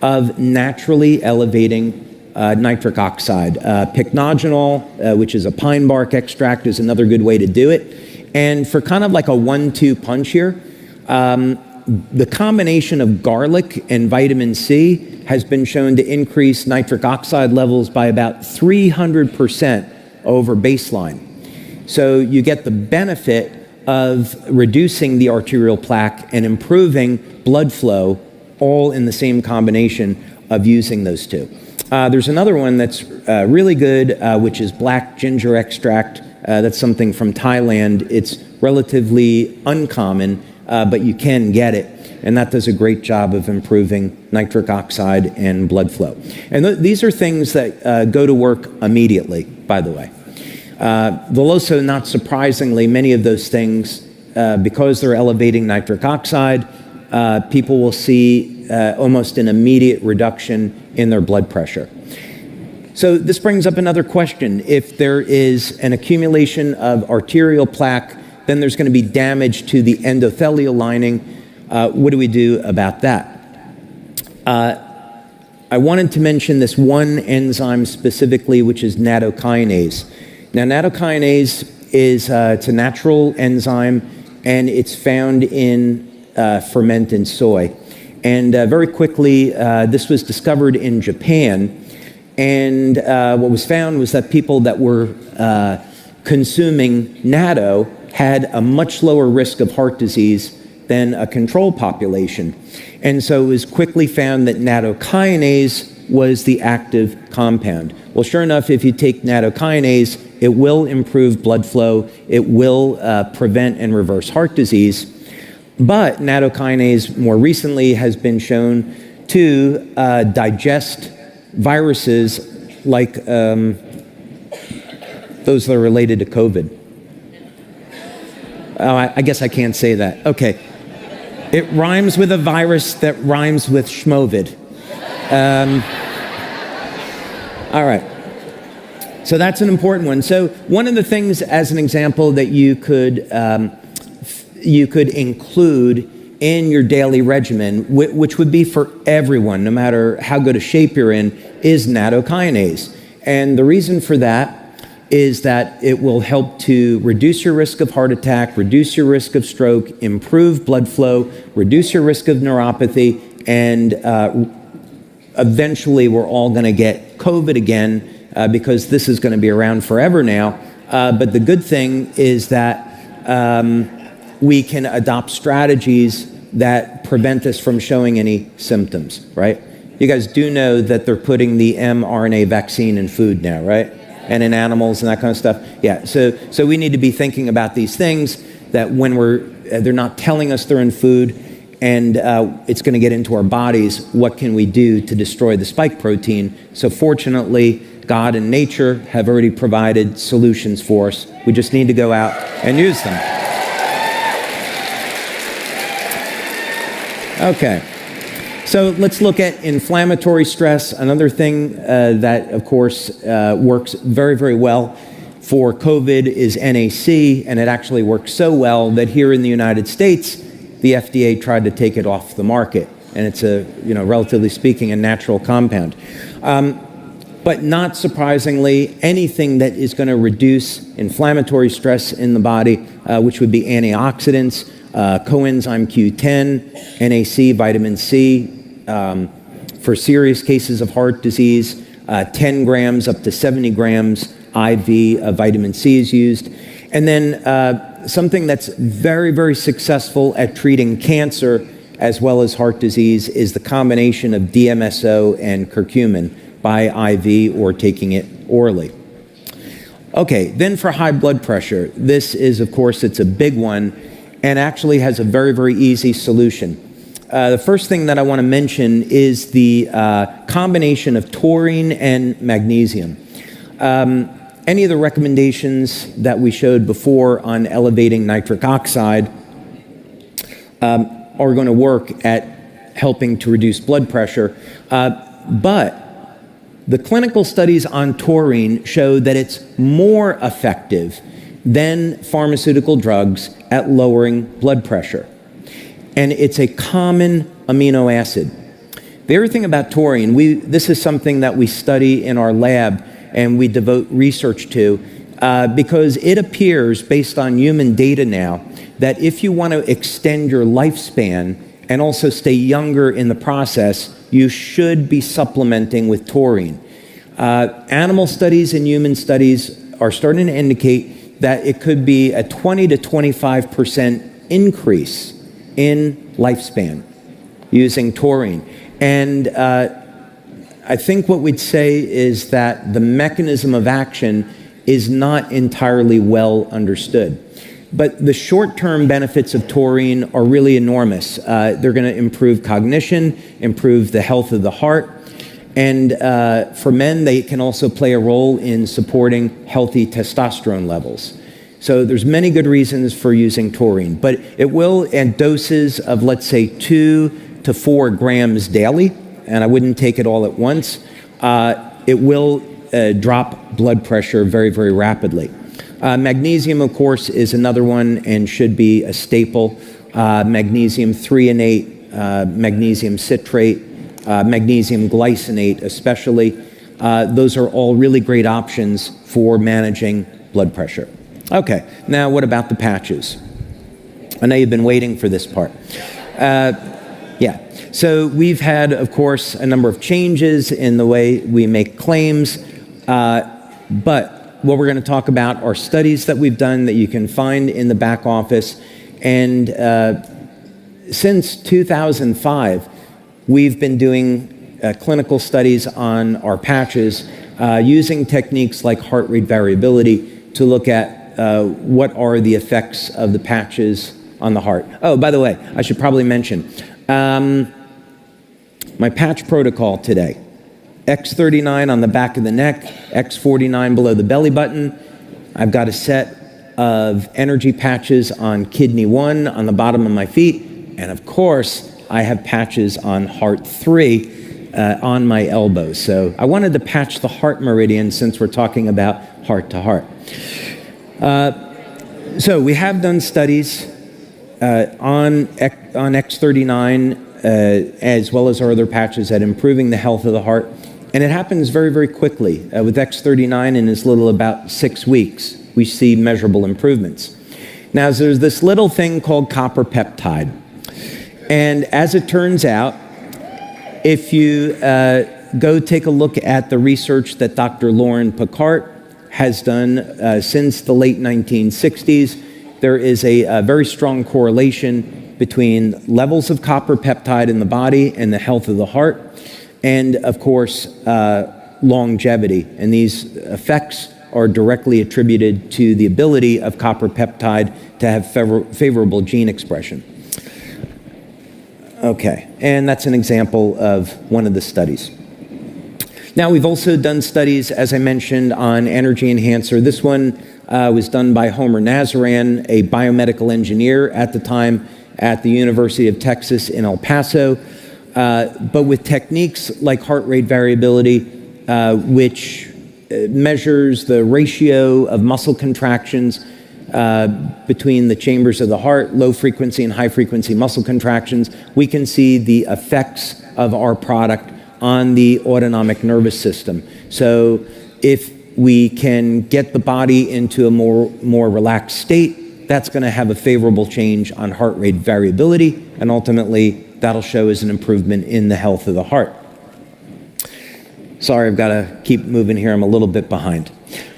of naturally elevating nitric oxide. Pycnogenol, which is a pine bark extract, is another good way to do it. And for kind of like a 1-2 punch here, the combination of garlic and vitamin C has been shown to increase nitric oxide levels by about 300% over baseline. So you get the benefit of reducing the arterial plaque and improving blood flow, all in the same combination of using those two. There's another one that's really good, which is black ginger extract. That's something from Thailand. It's relatively uncommon, but you can get it. And that does a great job of improving nitric oxide and blood flow. And these are things that go to work immediately, by the way. They'll also, not surprisingly, many of those things, because they're elevating nitric oxide, people will see almost an immediate reduction in their blood pressure. So this brings up another question. If there is an accumulation of arterial plaque, then there's going to be damage to the endothelial lining. What do we do about that? I wanted to mention this one enzyme specifically, which is nattokinase. Now, nattokinase is it's a natural enzyme, and it's found in fermented soy. And very quickly, this was discovered in Japan. And what was found was that people that were consuming natto had a much lower risk of heart disease than a control population. And so it was quickly found that nattokinase was the active compound. Well, sure enough, if you take nattokinase, it will improve blood flow, it will prevent and reverse heart disease, but nattokinase more recently has been shown to digest viruses like those that are related to COVID. Oh, I guess I can't say that. Okay. It rhymes with a virus that rhymes with schmovid. All right. So that's an important one. So one of the things, as an example, that you could include in your daily regimen, which would be for everyone, no matter how good a shape you're in, is nattokinase. And the reason for that is that it will help to reduce your risk of heart attack, reduce your risk of stroke, improve blood flow, reduce your risk of neuropathy, and eventually we're all going to get COVID again because this is going to be around forever now. But the good thing is that we can adopt strategies that prevent us from showing any symptoms, right? You guys do know that they're putting the mRNA vaccine in food now, right? And in animals and that kind of stuff. Yeah, so we need to be thinking about these things that when they're not telling us they're in food and it's going to get into our bodies, what can we do to destroy the spike protein? So fortunately, God and nature have already provided solutions for us. We just need to go out and use them. Okay. So let's look at inflammatory stress. Another thing that, of course, works very, very well for COVID is NAC, and it actually works so well that here in the United States, the FDA tried to take it off the market, and it's a, relatively speaking, a natural compound. But not surprisingly, anything that is going to reduce inflammatory stress in the body, which would be antioxidants, coenzyme Q10, NAC, vitamin C, for serious cases of heart disease, 10 grams up to 70 grams IV of vitamin C is used. And then something that's very, very successful at treating cancer as well as heart disease is the combination of DMSO and curcumin by IV or taking it orally. Okay, then for high blood pressure, this is, of course, it's a big one and actually has a very, very easy solution. The first thing that I want to mention is the combination of taurine and magnesium. Any of the recommendations that we showed before on elevating nitric oxide are going to work at helping to reduce blood pressure. But the clinical studies on taurine show that it's more effective than pharmaceutical drugs at lowering blood pressure. And it's a common amino acid. The other thing about taurine, this is something that we study in our lab and we devote research to because it appears, based on human data now, that if you want to extend your lifespan and also stay younger in the process, you should be supplementing with taurine. Animal studies and human studies are starting to indicate that it could be a 20 to 25% increase in lifespan using taurine. And I think what we'd say is that the mechanism of action is not entirely well understood. But the short-term benefits of taurine are really enormous. They're going to improve cognition, improve the health of the heart, and for men, they can also play a role in supporting healthy testosterone levels. So there's many good reasons for using taurine, but it will, at doses of, let's say, 2 to 4 grams daily, and I wouldn't take it all at once, it will drop blood pressure very, very rapidly. Magnesium, of course, is another one and should be a staple. Magnesium threonate, magnesium citrate, magnesium glycinate especially. Those are all really great options for managing blood pressure. Okay, now what about the patches? I know you've been waiting for this part. Yeah, so we've had, of course, a number of changes in the way we make claims, but what we're going to talk about are studies that we've done that you can find in the back office. And since 2005, we've been doing clinical studies on our patches using techniques like heart rate variability to look at what are the effects of the patches on the heart. Oh, by the way, I should probably mention my patch protocol today. X39 on the back of the neck, X49 below the belly button. I've got a set of energy patches on kidney 1 on the bottom of my feet, and of course, I have patches on heart 3 on my elbows. So I wanted to patch the heart meridian since we're talking about heart to heart. So we have done studies on X39 as well as our other patches at improving the health of the heart. And it happens very, very quickly. With X39 in as little about 6 weeks, we see measurable improvements. Now, there's this little thing called copper peptide. And as it turns out, if you go take a look at the research that Dr. Lauren Picard has done since the late 1960s, there is a very strong correlation between levels of copper peptide in the body and the health of the heart, and of course, longevity. And these effects are directly attributed to the ability of copper peptide to have favorable gene expression. Okay, and that's an example of one of the studies. Now, we've also done studies, as I mentioned, on energy enhancer. This one was done by Homer Nazaran, a biomedical engineer at the time at the University of Texas in El Paso, but with techniques like heart rate variability, which measures the ratio of muscle contractions between the chambers of the heart, low frequency and high frequency muscle contractions. We can see the effects of our product on the autonomic nervous system. So if we can get the body into a more relaxed state, that's going to have a favorable change on heart rate variability, and ultimately that'll show as an improvement in the health of the heart. Sorry, I've got to keep moving here. I'm a little bit behind.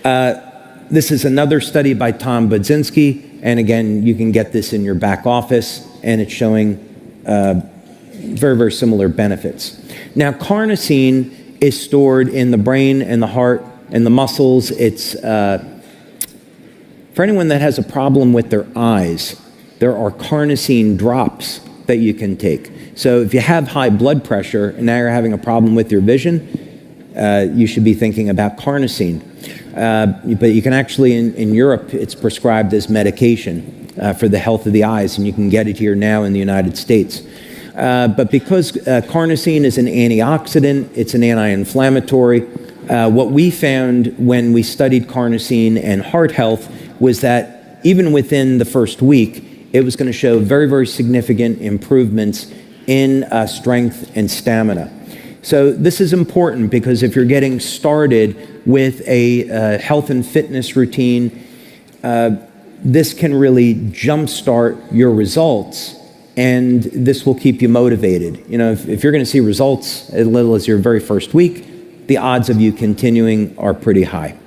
This is another study by Tom Budzinski, and again, you can get this in your back office, and it's showing very, very similar benefits. Now, carnosine is stored in the brain and the heart and the muscles. It's for anyone that has a problem with their eyes, there are carnosine drops that you can take. So if you have high blood pressure and now you're having a problem with your vision, you should be thinking about carnosine. But you can actually, in Europe, it's prescribed as medication for the health of the eyes, and you can get it here now in the United States. But because carnosine is an antioxidant, it's an anti-inflammatory, what we found when we studied carnosine and heart health was that even within the first week, it was going to show very, very significant improvements in strength and stamina. So this is important because if you're getting started with a health and fitness routine, this can really jumpstart your results, and this will keep you motivated. You know, if you're going to see results as little as your very first week, the odds of you continuing are pretty high.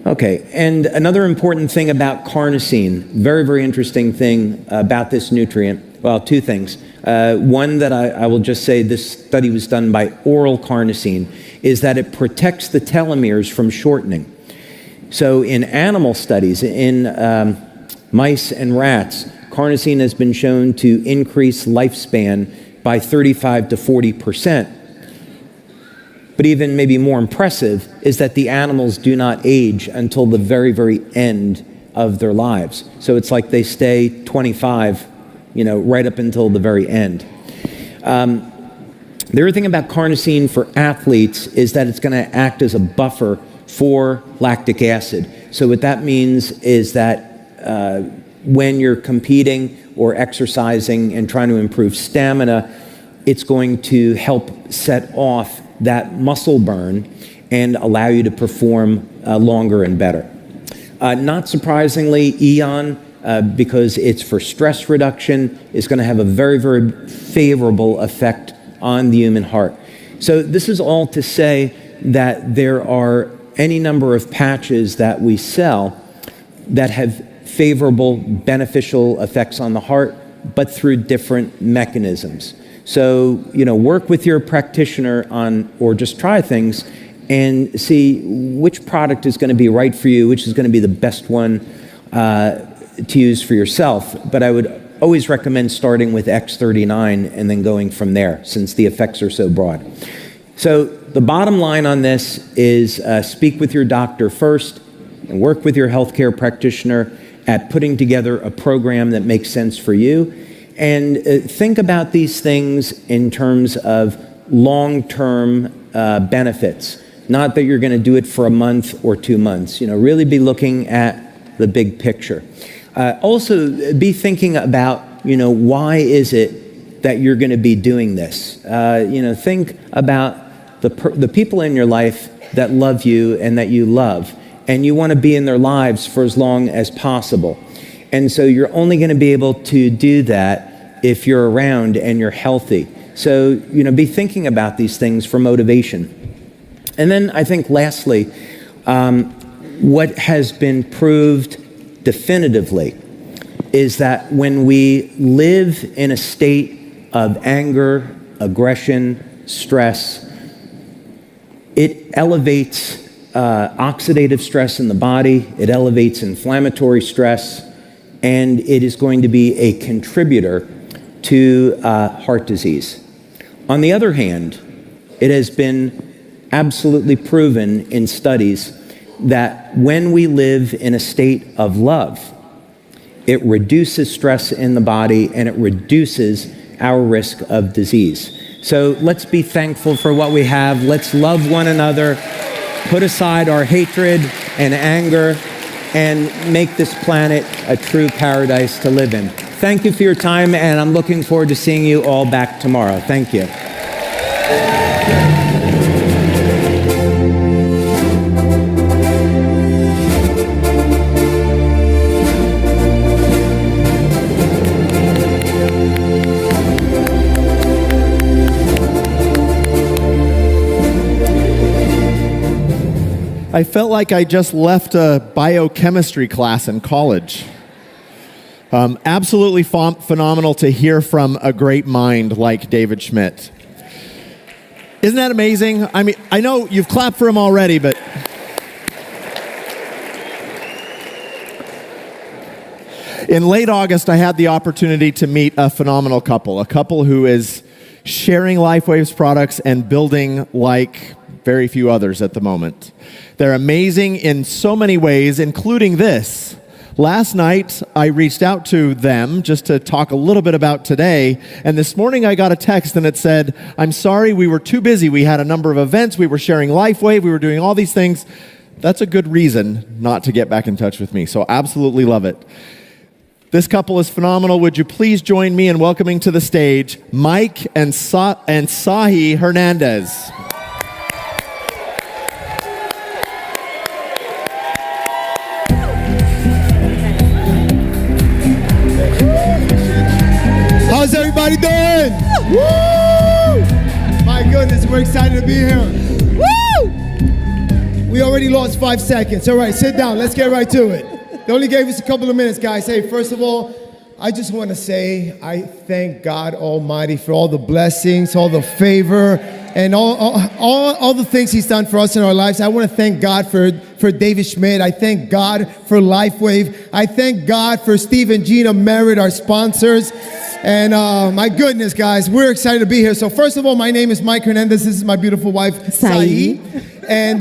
Okay, and another important thing about carnosine, very, very interesting thing about this nutrient, well, two things. One that I will just say, this study was done by oral carnosine, is that it protects the telomeres from shortening. So in animal studies, in mice and rats, carnosine has been shown to increase lifespan by 35 to 40%. But even maybe more impressive is that the animals do not age until the very, very end of their lives. So it's like they stay 25, right up until the very end. The other thing about carnosine for athletes is that it's going to act as a buffer for lactic acid. So what that means is that when you're competing or exercising and trying to improve stamina, it's going to help set off that muscle burn and allow you to perform longer and better. Not surprisingly, Eon, because it's for stress reduction, is going to have a very, very favorable effect on the human heart. So this is all to say that there are any number of patches that we sell that have favorable, beneficial effects on the heart, but through different mechanisms. So, work with your practitioner on, or just try things and see which product is going to be right for you, which is going to be the best one to use for yourself. But I would always recommend starting with X39 and then going from there, since the effects are so broad. So the bottom line on this is speak with your doctor first and work with your healthcare practitioner at putting together a program that makes sense for you. And think about these things in terms of long-term benefits, not that you're going to do it for a month or 2 months. Really be looking at the big picture. Also, be thinking about, why is it that you're going to be doing this? Think about the people in your life that love you and that you love, and you want to be in their lives for as long as possible. And so you're only going to be able to do that if you're around and you're healthy. So, be thinking about these things for motivation. And then I think lastly, what has been proved definitively is that when we live in a state of anger, aggression, stress, it elevates oxidative stress in the body, it elevates inflammatory stress, and it is going to be a contributor to heart disease. On the other hand, it has been absolutely proven in studies that when we live in a state of love, it reduces stress in the body and it reduces our risk of disease. So let's be thankful for what we have. Let's love one another, put aside our hatred and anger, and make this planet a true paradise to live in. Thank you for your time, and I'm looking forward to seeing you all back tomorrow. Thank you. I felt like I just left a biochemistry class in college. Absolutely phenomenal to hear from a great mind like David Schmidt. Isn't that amazing? I mean, I know you've clapped for him already, but in late August, I had the opportunity to meet a phenomenal couple, a couple who is sharing Lifewave's products and building like very few others at the moment. They're amazing in so many ways, including this. Last night, I reached out to them just to talk a little bit about today, and this morning I got a text and it said, "I'm sorry, we were too busy. We had a number of events, we were sharing Lifewave, we were doing all these things." That's a good reason not to get back in touch with me, so absolutely love it. This couple is phenomenal. Would you please join me in welcoming to the stage Mike and Sahi Hernandez. How's everybody doing? Woo! My goodness, we're excited to be here. Woo! We already lost 5 seconds. All right, sit down. Let's get right to it. They only gave us a couple of minutes, guys. Hey, first of all, I just want to say I thank God Almighty for all the blessings, all the favor, and all the things He's done for us in our lives. I want to thank God for David Schmidt. I thank God for Lifewave. I thank God for Steve and Gina Merritt, our sponsors. And my goodness, guys, we're excited to be here. So first of all, my name is Mike Hernandez. This is my beautiful wife, Sai. And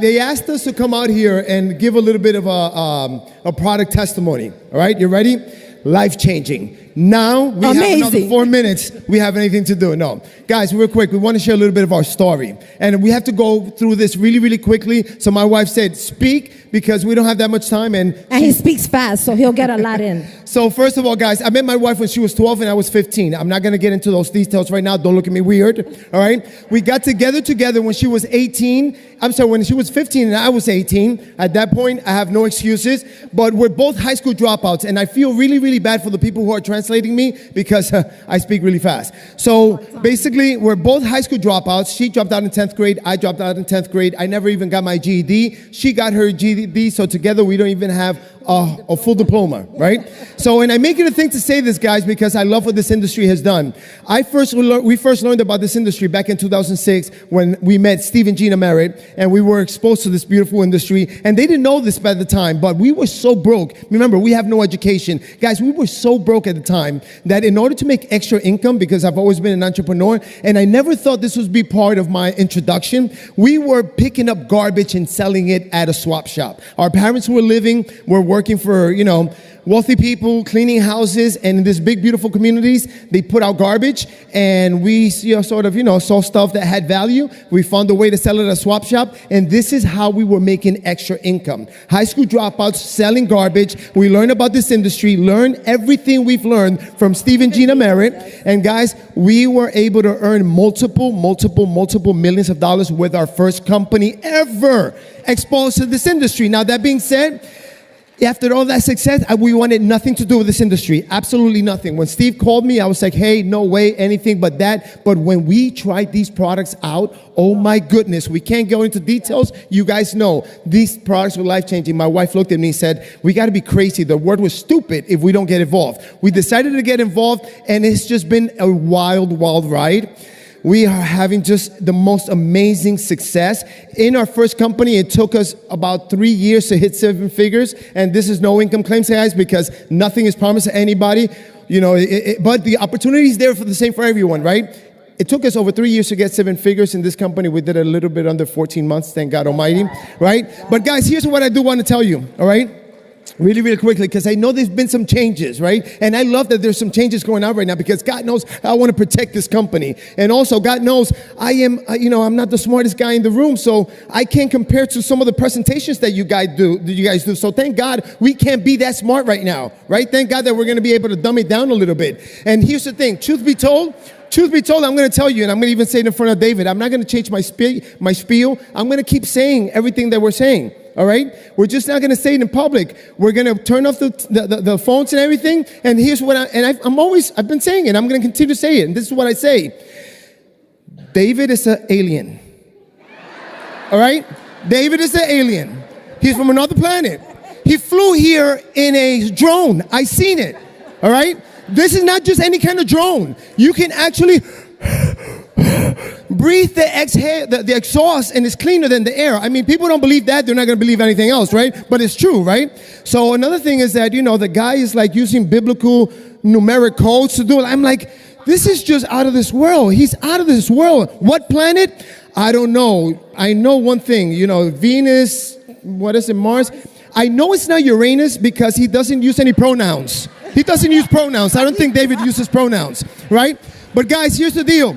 they asked us to come out here and give a little bit of a product testimony. All right, you ready? Life-changing. Now we have another 4 minutes. We have anything to do? No. Guys, real quick, we want to share a little bit of our story. And we have to go through this really, really quickly. So my wife said, speak, because we don't have that much time. And he speaks fast, so he'll get a lot in. So first of all, guys, I met my wife when she was 12 and I was 15. I'm not going to get into those details right now. Don't look at me weird. All right? We got together when she was 18. I'm sorry, when she was 15 and I was 18. At that point, I have no excuses. But we're both high school dropouts. And I feel really, really bad for the people who are translating me because I speak really fast. So basically, we're both high school dropouts. She dropped out in 10th grade. I dropped out in 10th grade. I never even got my GED. She got her GED. So together, we don't even have a full diploma, right? So, and I make it a thing to say this, guys, because I love what this industry has done. We first learned about this industry back in 2006 when we met Steve and Gina Merritt, and we were exposed to this beautiful industry. And they didn't know this by the time, but we were so broke. Remember, we have no education. Guys, we were so broke at the time that in order to make extra income, because I've always been an entrepreneur, and I never thought this would be part of my introduction, we were picking up garbage and selling it at a swap shop. Our parents were working for, wealthy people, cleaning houses, and in these big, beautiful communities, they put out garbage, and we saw stuff that had value. We found a way to sell it at a swap shop, and this is how we were making extra income. High school dropouts selling garbage. We learned about this industry, learned everything we've learned from Steve and Gina Merritt, and guys, we were able to earn multiple millions of dollars with our first company ever exposed to this industry. Now, that being said, after all that success, we wanted nothing to do with this industry. Absolutely nothing. When Steve called me, I was like, hey, no way, anything but that. But when we tried these products out, oh my goodness, we can't go into details. You guys know, these products were life-changing. My wife looked at me and said, we got to be crazy. The word was stupid if we don't get involved. We decided to get involved, and it's just been a wild, wild ride. We are having just the most amazing success. In our first company, it took us about 3 years to hit 7 figures. And this is no income claims, guys, because nothing is promised to anybody. But the opportunity is there for the same for everyone, right? It took us over 3 years to get 7 figures in this company. We did it a little bit under 14 months, thank God Almighty, right? But guys, here's what I do want to tell you, all right? Really, really quickly, because I know there's been some changes, right? And I love that there's some changes going on right now because God knows I want to protect this company. And also, God knows I am, I'm not the smartest guy in the room, so I can't compare to some of the presentations that you guys do. So thank God we can't be that smart right now, right? Thank God that we're going to be able to dumb it down a little bit. And here's the thing, truth be told, I'm going to tell you, and I'm going to even say it in front of David, I'm not going to change my spiel. I'm going to keep saying everything that we're saying. All right? We're just not going to say it in public. We're going to turn off the phones and everything. And here's what I've been saying it. I'm going to continue to say it. And this is what I say. David is an alien. All right? David is an alien. He's from another planet. He flew here in a drone. I seen it. All right? This is not just any kind of drone. You can actually breathe the exhaust, and it's cleaner than the air. I mean, people don't believe that. They're not going to believe anything else, right? But it's true, right? So another thing is that, the guy is like using biblical numeric codes to do it. I'm like, this is just out of this world. He's out of this world. What planet? I don't know. I know one thing, Venus, what is it, Mars? I know it's not Uranus because he doesn't use any pronouns. He doesn't use pronouns. I don't think David uses pronouns, right? But guys, here's the deal.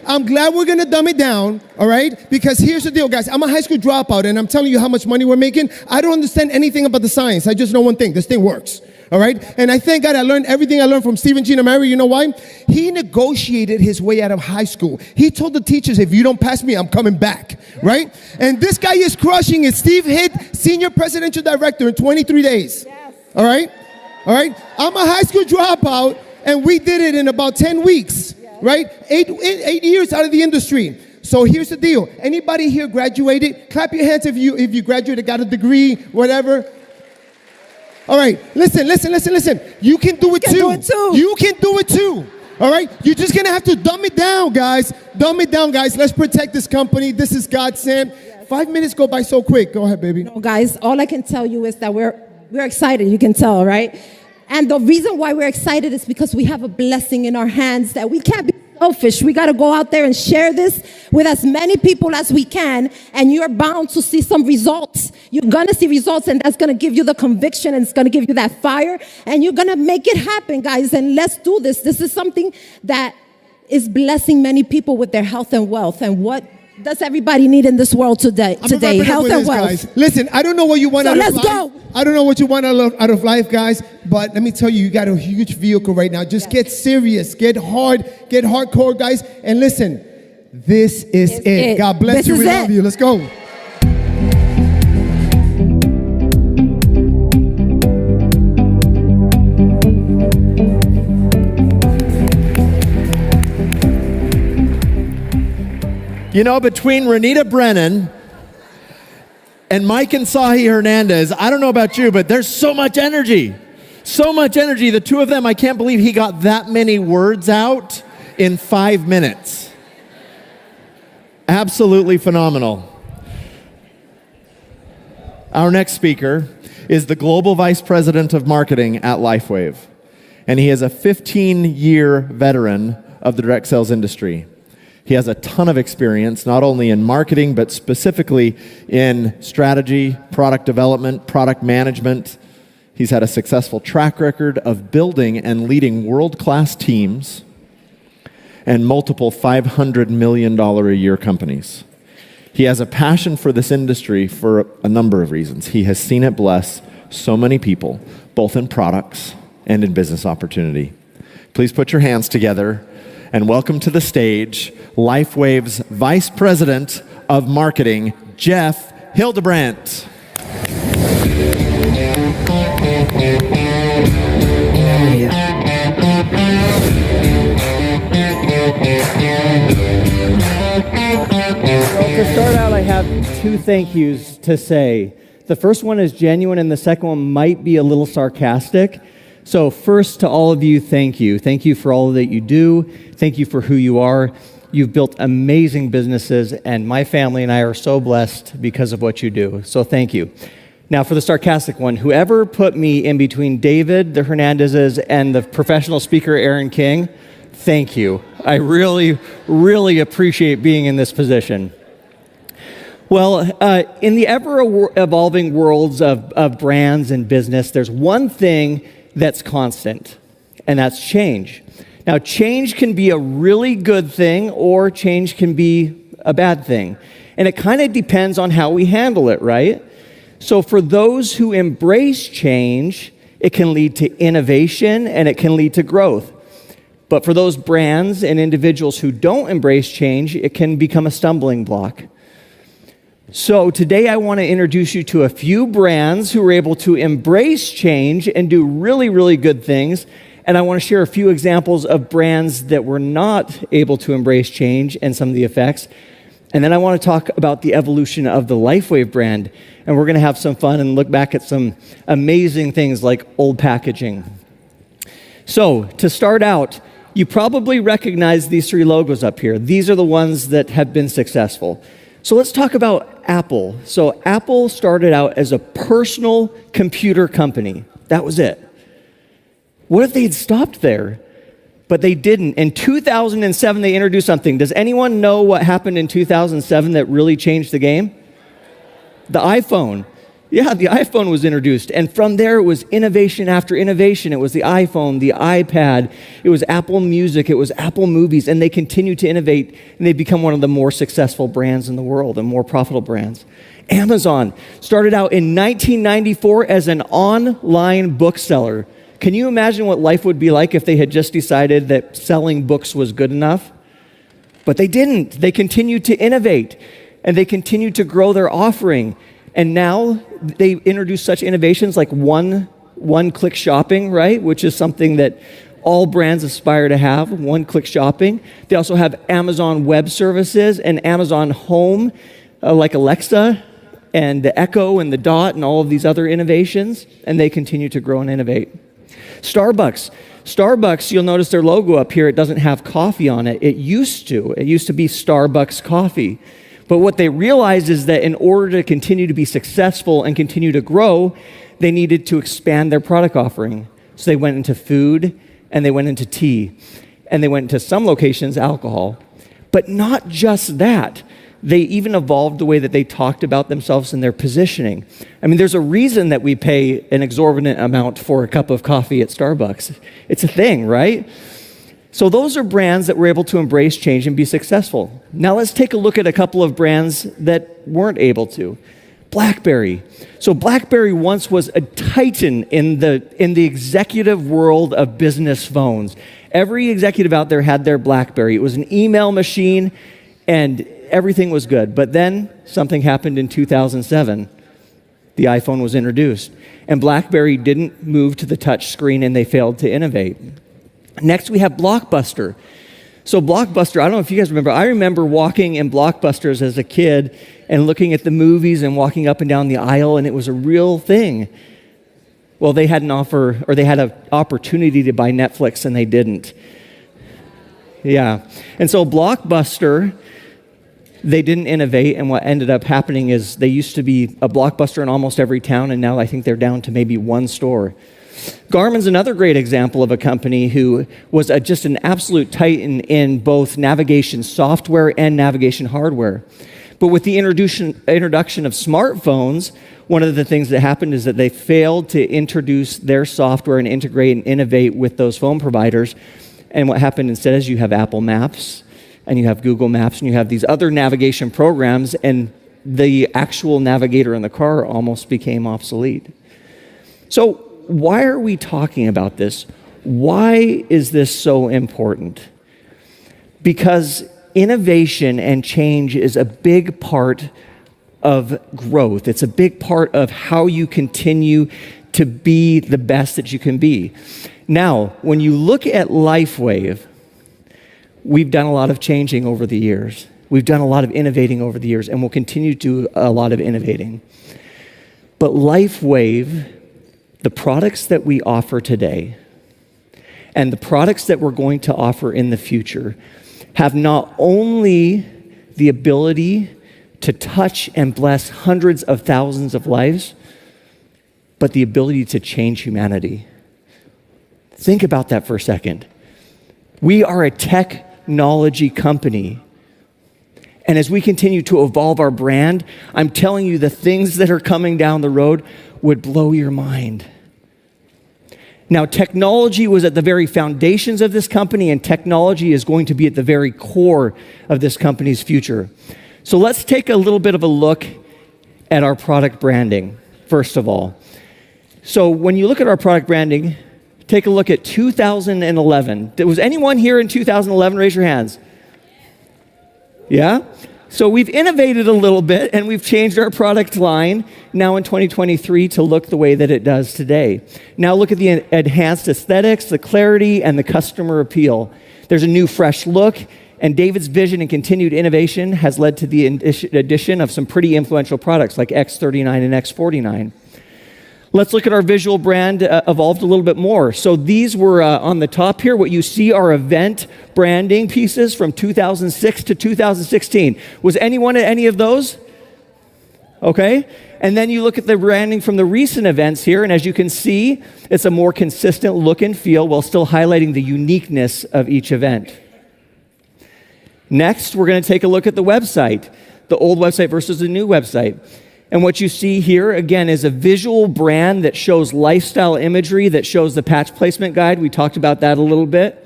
I'm glad we're going to dumb it down, all right? Because here's the deal, guys. I'm a high school dropout, and I'm telling you how much money we're making. I don't understand anything about the science. I just know one thing. This thing works, all right? And I thank God I learned everything I learned from Steve and Gina Merritt. You know why? He negotiated his way out of high school. He told the teachers, if you don't pass me, I'm coming back, right? And this guy is crushing it. Steve hit senior presidential director in 23 days, all right? All right? I'm a high school dropout, and we did it in about 10 weeks. Right? 8 years out of the industry. So here's the deal. Anybody here graduated? Clap your hands if you graduated, got a degree, whatever. All right. Listen. You can do it too. You can do it too. All right? You're just going to have to dumb it down, guys. Dumb it down, guys. Let's protect this company. This is God sent. 5 minutes go by so quick. Go ahead, baby. No, guys, all I can tell you is that we're excited. You can tell, right? And the reason why we're excited is because we have a blessing in our hands that we can't be selfish. We got to go out there and share this with as many people as we can, and you're bound to see some results. You're going to see results, and that's going to give you the conviction, and it's going to give you that fire, and you're going to make it happen, guys, and let's do this. This is something that is blessing many people with their health and wealth, and what does everybody need in this world today? Health and wealth. Guys. Listen, I don't know what you want out of life. Let's go. I don't know what you want out of life, guys. But let me tell you, you got a huge vehicle right now. Just get serious, get hardcore, guys. And listen, this is it. God bless you. We love you. Let's go. Between Renita Brennan And Mike and Sahi Hernandez, I don't know about you, but there's so much energy. So much energy. The two of them, I can't believe he got that many words out in 5 minutes. Absolutely phenomenal. Our next speaker is the Global Vice President of Marketing at Lifewave. And he is a 15-year veteran of the direct sales industry. He has a ton of experience, not only in marketing, but specifically in strategy, product development, product management. He's had a successful track record of building and leading world-class teams and multiple $500 million a year companies. He has a passion for this industry for a number of reasons. He has seen it bless so many people, both in products and in business opportunity. Please put your hands together and welcome to the stage Lifewave's Vice President of Marketing, Jeff Hildebrandt. Well, to start out, I have two thank yous to say. The first one is genuine, and the second one might be a little sarcastic. So first, to all of you, thank you. Thank you for all that you do. Thank you for who you are. You've built amazing businesses, and my family and I are so blessed because of what you do. So thank you. Now, for the sarcastic one, whoever put me in between David, the Hernandezes, and the professional speaker, Aaron King, thank you. I really, really appreciate being in this position. Well, in the ever-evolving worlds of brands and business, there's one thing that's constant, and that's change. Now, change can be a really good thing, or change can be a bad thing. And it kind of depends on how we handle it, right? So for those who embrace change, it can lead to innovation and it can lead to growth. But for those brands and individuals who don't embrace change, it can become a stumbling block. So today I want to introduce you to a few brands who are able to embrace change and do really, really good things. And I want to share a few examples of brands that were not able to embrace change and some of the effects. And then I want to talk about the evolution of the Lifewave brand. And we're going to have some fun and look back at some amazing things like old packaging. So to start out, you probably recognize these three logos up here. These are the ones that have been successful. So let's talk about Apple. So Apple started out as a personal computer company. That was it. What if they had stopped there? But they didn't. In 2007, they introduced something. Does anyone know what happened in 2007 that really changed the game? The iPhone. Yeah, the iPhone was introduced. And from there, it was innovation after innovation. It was the iPhone, the iPad, it was Apple Music, it was Apple Movies, and they continue to innovate, and they've become one of the more successful brands in the world and more profitable brands. Amazon started out in 1994 as an online bookseller. Can you imagine what life would be like if they had just decided that selling books was good enough? But they didn't. They continued to innovate, and they continued to grow their offering. And now they introduce such innovations like one-click shopping, right? Which is something that all brands aspire to have, one-click shopping. They also have Amazon Web Services and Amazon Home, like Alexa and the Echo and the Dot and all of these other innovations. And they continue to grow and innovate. Starbucks, you'll notice their logo up here, it doesn't have coffee on it. It used to be Starbucks coffee. But what they realized is that in order to continue to be successful and continue to grow, they needed to expand their product offering. So they went into food, and they went into tea, and they went into some locations, alcohol. But not just that. They even evolved the way that they talked about themselves and their positioning. I mean, there's a reason that we pay an exorbitant amount for a cup of coffee at Starbucks. It's a thing, right? So those are brands that were able to embrace change and be successful. Now let's take a look at a couple of brands that weren't able to. BlackBerry. So BlackBerry once was a titan in the executive world of business phones. Every executive out there had their BlackBerry. It was an email machine, and everything was good. But then something happened in 2007. The iPhone was introduced, and BlackBerry didn't move to the touch screen, and they failed to innovate. Next, we have Blockbuster. So Blockbuster, I don't know if you guys remember, I remember walking in Blockbusters as a kid and looking at the movies and walking up and down the aisle, and it was a real thing. Well, they had an offer, or they had an opportunity to buy Netflix, and they didn't. Yeah. And so Blockbuster, they didn't innovate, and what ended up happening is they used to be a Blockbuster in almost every town, and now I think they're down to maybe one store. Garmin's another great example of a company who was just an absolute titan in both navigation software and navigation hardware. But with the introduction of smartphones, one of the things that happened is that they failed to introduce their software and integrate and innovate with those phone providers. And what happened instead is you have Apple Maps, and you have Google Maps, and you have these other navigation programs, and the actual navigator in the car almost became obsolete. So why are we talking about this? Why is this so important? Because innovation and change is a big part of growth. It's a big part of how you continue to be the best that you can be. Now, when you look at Lifewave, we've done a lot of changing over the years. We've done a lot of innovating over the years, and we'll continue to do a lot of innovating. But Lifewave, the products that we offer today and the products that we're going to offer in the future have not only the ability to touch and bless hundreds of thousands of lives, but the ability to change humanity. Think about that for a second. We are a technology company. And as we continue to evolve our brand, I'm telling you, the things that are coming down the road would blow your mind. Now, technology was at the very foundations of this company, and technology is going to be at the very core of this company's future. So let's take a little bit of a look at our product branding, first of all. So when you look at our product branding, take a look at 2011. Was anyone here in 2011? Raise your hands. Yeah? So we've innovated a little bit, and we've changed our product line now in 2023 to look the way that it does today. Now look at the enhanced aesthetics, the clarity, and the customer appeal. There's a new, fresh look, and David's vision and continued innovation has led to the addition of some pretty influential products like X39 and X49. Let's look at our visual brand evolved a little bit more. So these were on the top here. What you see are event branding pieces from 2006 to 2016. Was anyone at any of those? Okay. And then you look at the branding from the recent events here, and as you can see, it's a more consistent look and feel while still highlighting the uniqueness of each event. Next, we're going to take a look at the website, the old website versus the new website. And what you see here, again, is a visual brand that shows lifestyle imagery, that shows the patch placement guide. We talked about that a little bit.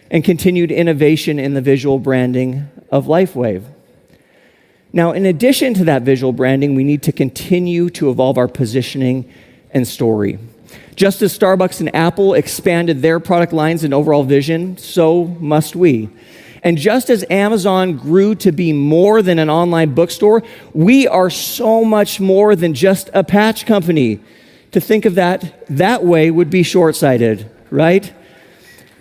And continued innovation in the visual branding of Lifewave. Now, in addition to that visual branding, we need to continue to evolve our positioning and story. Just as Starbucks and Apple expanded their product lines and overall vision, so must we. And just as Amazon grew to be more than an online bookstore, we are so much more than just a patch company. To think of that way would be short-sighted, right?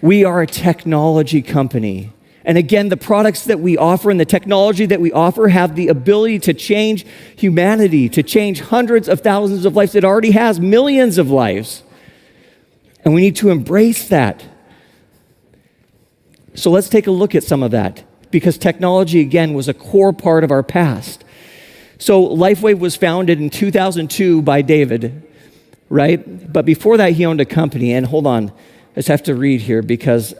We are a technology company. And again, the products that we offer and the technology that we offer have the ability to change humanity, to change hundreds of thousands of lives. It already has millions of lives. And we need to embrace that. So let's take a look at some of that, because technology, again, was a core part of our past. So Lifewave was founded in 2002 by David, right? But before that, he owned a company. And hold on, I just have to read here because,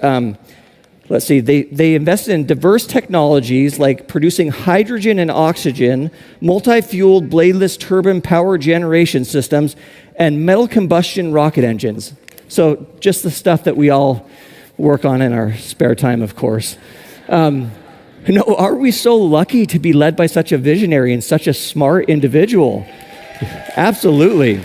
let's see, they invested in diverse technologies like producing hydrogen and oxygen, multi-fueled bladeless turbine power generation systems, and metal combustion rocket engines. So just the stuff that we all work on in our spare time, of course. Are we so lucky to be led by such a visionary and such a smart individual? Absolutely.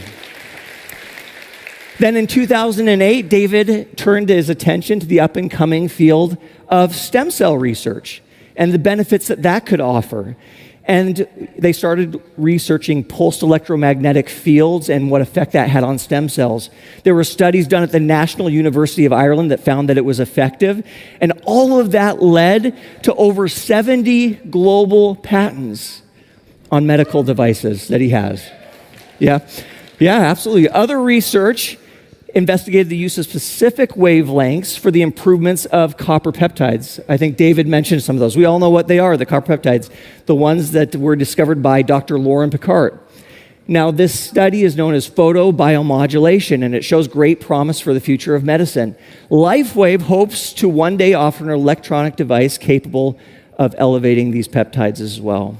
Then in 2008, David turned his attention to the up-and-coming field of stem cell research and the benefits that could offer. And they started researching pulsed electromagnetic fields and what effect that had on stem cells. There were studies done at the National University of Ireland that found that it was effective. And all of that led to over 70 global patents on medical devices that he has. Yeah, absolutely. Other research investigated the use of specific wavelengths for the improvements of copper peptides. I think David mentioned some of those. We all know what they are, the copper peptides, the ones that were discovered by Dr. Lauren Picard. Now, this study is known as photobiomodulation, and it shows great promise for the future of medicine. Lifewave hopes to one day offer an electronic device capable of elevating these peptides as well.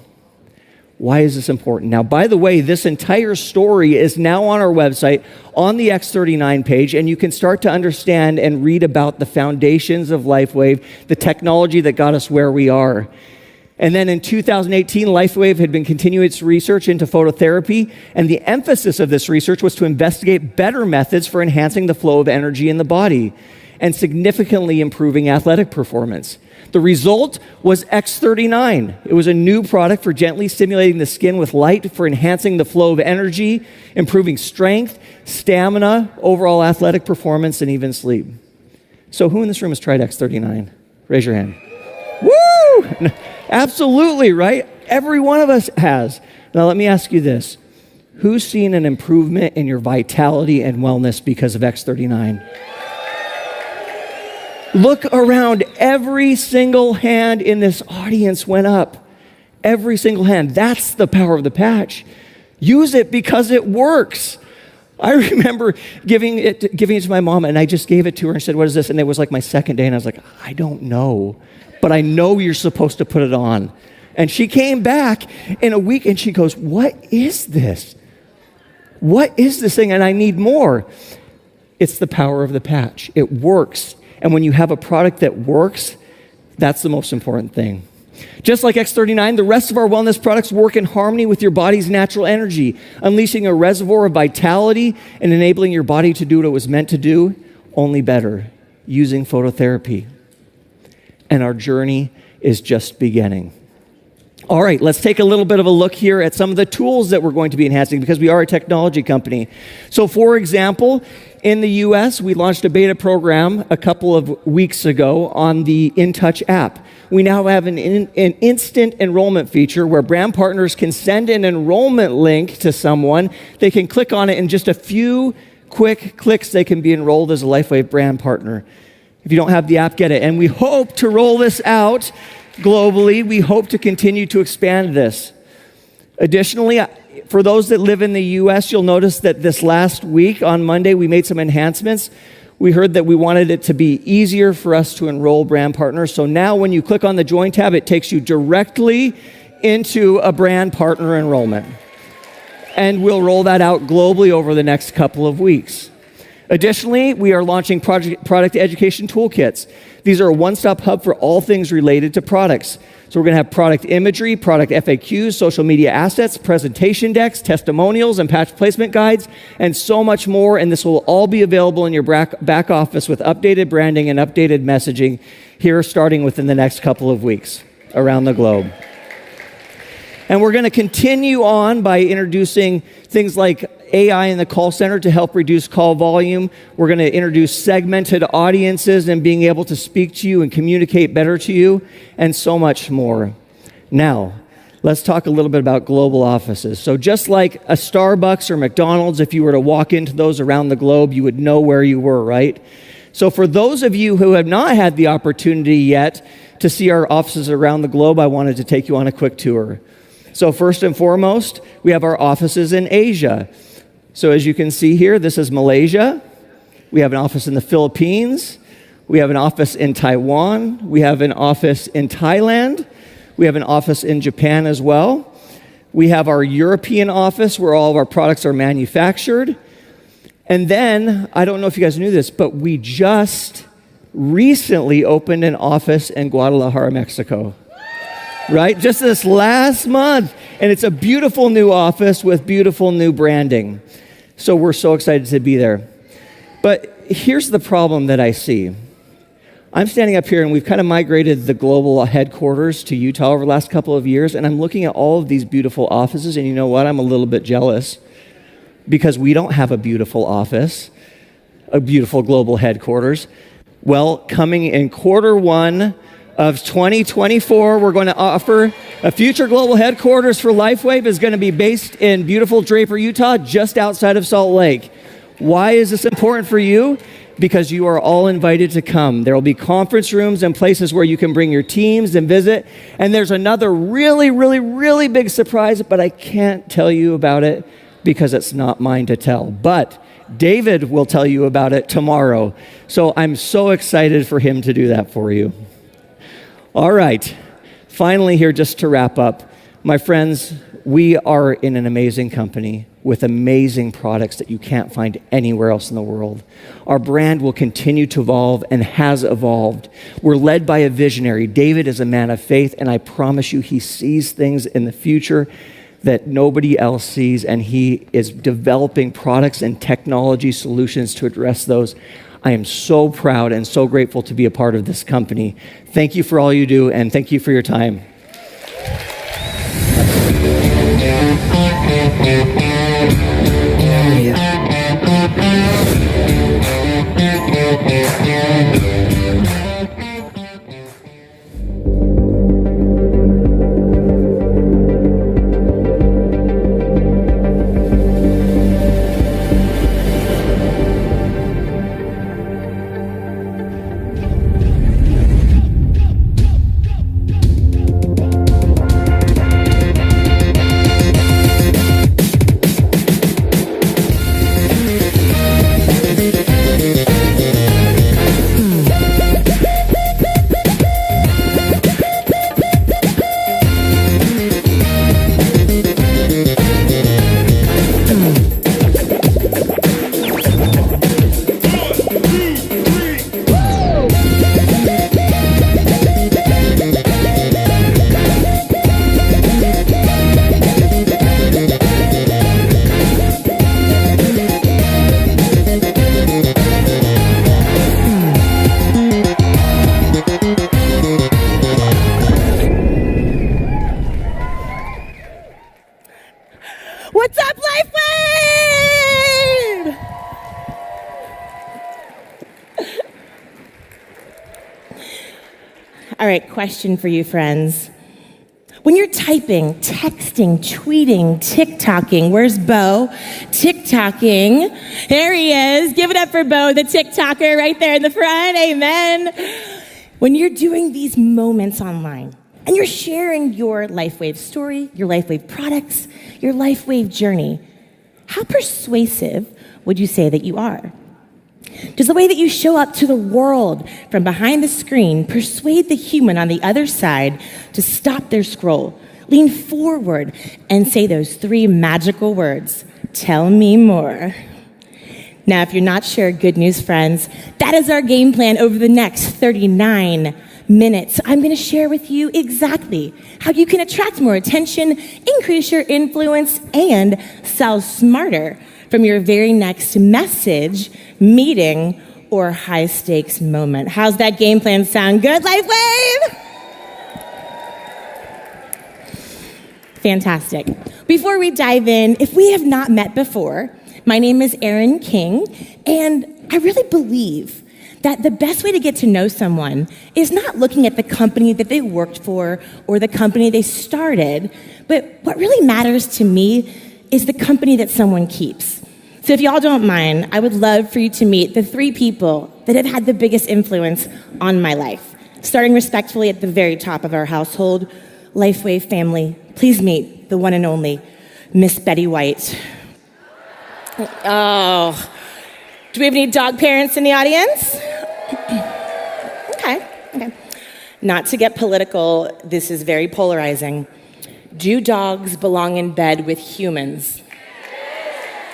Why is this important? Now, by the way, this entire story is now on our website on the X39 page, and you can start to understand and read about the foundations of Lifewave, the technology that got us where we are. And then in 2018, Lifewave had been continuing its research into phototherapy, and the emphasis of this research was to investigate better methods for enhancing the flow of energy in the body and significantly improving athletic performance. The result was X39. It was a new product for gently stimulating the skin with light for enhancing the flow of energy, improving strength, stamina, overall athletic performance, and even sleep. So who in this room has tried X39? Raise your hand. Woo! Absolutely, right? Every one of us has. Now let me ask you this. Who's seen an improvement in your vitality and wellness because of X39? Look around. Every single hand in this audience went up. Every single hand. That's the power of the patch. Use it because it works. I remember giving it to my mom, and I just gave it to her and said, "What is this?" And it was like my second day, and I was like, "I don't know, but I know you're supposed to put it on." And she came back in a week, and she goes, "What is this? What is this thing? And I need more." It's the power of the patch. It works. And when you have a product that works, that's the most important thing. Just like X39, the rest of our wellness products work in harmony with your body's natural energy, unleashing a reservoir of vitality and enabling your body to do what it was meant to do, only better, using phototherapy. And our journey is just beginning. All right, let's take a little bit of a look here at some of the tools that we're going to be enhancing because we are a technology company. So for example, in the US, we launched a beta program a couple of weeks ago on the InTouch app. We now have an instant enrollment feature where brand partners can send an enrollment link to someone. They can click on it in just a few quick clicks. They can be enrolled as a Lifewave brand partner. If you don't have the app, get it. And we hope to roll this out globally. We hope to continue to expand this. Additionally, for those that live in the US, you'll notice that this last week on Monday, we made some enhancements. We heard that we wanted it to be easier for us to enroll brand partners. So now when you click on the Join tab, it takes you directly into a brand partner enrollment. And we'll roll that out globally over the next couple of weeks. Additionally, we are launching product education toolkits. These are a one-stop hub for all things related to products. So we're going to have product imagery, product FAQs, social media assets, presentation decks, testimonials, and patch placement guides, and so much more. And this will all be available in your back office with updated branding and updated messaging here starting within the next couple of weeks around the globe. And we're going to continue on by introducing things like AI in the call center to help reduce call volume. We're going to introduce segmented audiences and being able to speak to you and communicate better to you, and so much more. Now, let's talk a little bit about global offices. So just like a Starbucks or McDonald's, if you were to walk into those around the globe, you would know where you were, right? So for those of you who have not had the opportunity yet to see our offices around the globe, I wanted to take you on a quick tour. So first and foremost, we have our offices in Asia. So as you can see here, this is Malaysia. We have an office in the Philippines. We have an office in Taiwan. We have an office in Thailand. We have an office in Japan as well. We have our European office where all of our products are manufactured. And then, I don't know if you guys knew this, but we just recently opened an office in Guadalajara, Mexico. Right? Just this last month. And it's a beautiful new office with beautiful new branding. So we're so excited to be there. But here's the problem that I see. I'm standing up here and we've kind of migrated the global headquarters to Utah over the last couple of years, and I'm looking at all of these beautiful offices, and you know what? I'm a little bit jealous because we don't have a beautiful office, a beautiful global headquarters. Well, coming in Q1 of 2024, we're going to offer a future global headquarters for Lifewave is going to be based in beautiful Draper, Utah, just outside of Salt Lake. Why is this important for you? Because you are all invited to come. There will be conference rooms and places where you can bring your teams and visit. And there's another really big surprise, but I can't tell you about it because it's not mine to tell. But David will tell you about it tomorrow. So I'm so excited for him to do that for you. All right. Finally here, just to wrap up, my friends, we are in an amazing company with amazing products that you can't find anywhere else in the world. Our brand will continue to evolve and has evolved. We're led by a visionary. David is a man of faith, and I promise you he sees things in the future that nobody else sees, and he is developing products and technology solutions to address those. I am so proud and so grateful to be a part of this company. Thank you for all you do, and thank you for your time. What's up, Lifewave? All right, question for you, friends. When you're typing, texting, tweeting, TikToking, where's Bo? TikToking. There he is. Give it up for Bo, the TikToker right there in the front. Amen. When you're doing these moments online and you're sharing your Lifewave story, your Lifewave products, your Lifewave journey, how persuasive would you say that you are? Does the way that you show up to the world from behind the screen persuade the human on the other side to stop their scroll, lean forward, and say those three magical words, "Tell me more"? Now, if you're not sure, good news, friends, that is our game plan over the next 39 minutes. I'm going to share with you exactly how you can attract more attention, increase your influence, and sell smarter from your very next message, meeting, or high-stakes moment. How's that game plan sound? Good, Lifewave? Fantastic. Before we dive in, if we have not met before, my name is Erin King, and I really believe that the best way to get to know someone is not looking at the company that they worked for or the company they started, but what really matters to me is the company that someone keeps. So if y'all don't mind, I would love for you to meet the three people that have had the biggest influence on my life. Starting respectfully at the very top of our household, Lifewave family, please meet the one and only Miss Betty White. Oh, do we have any dog parents in the audience? Okay. Not to get political, this is very polarizing. Do dogs belong in bed with humans?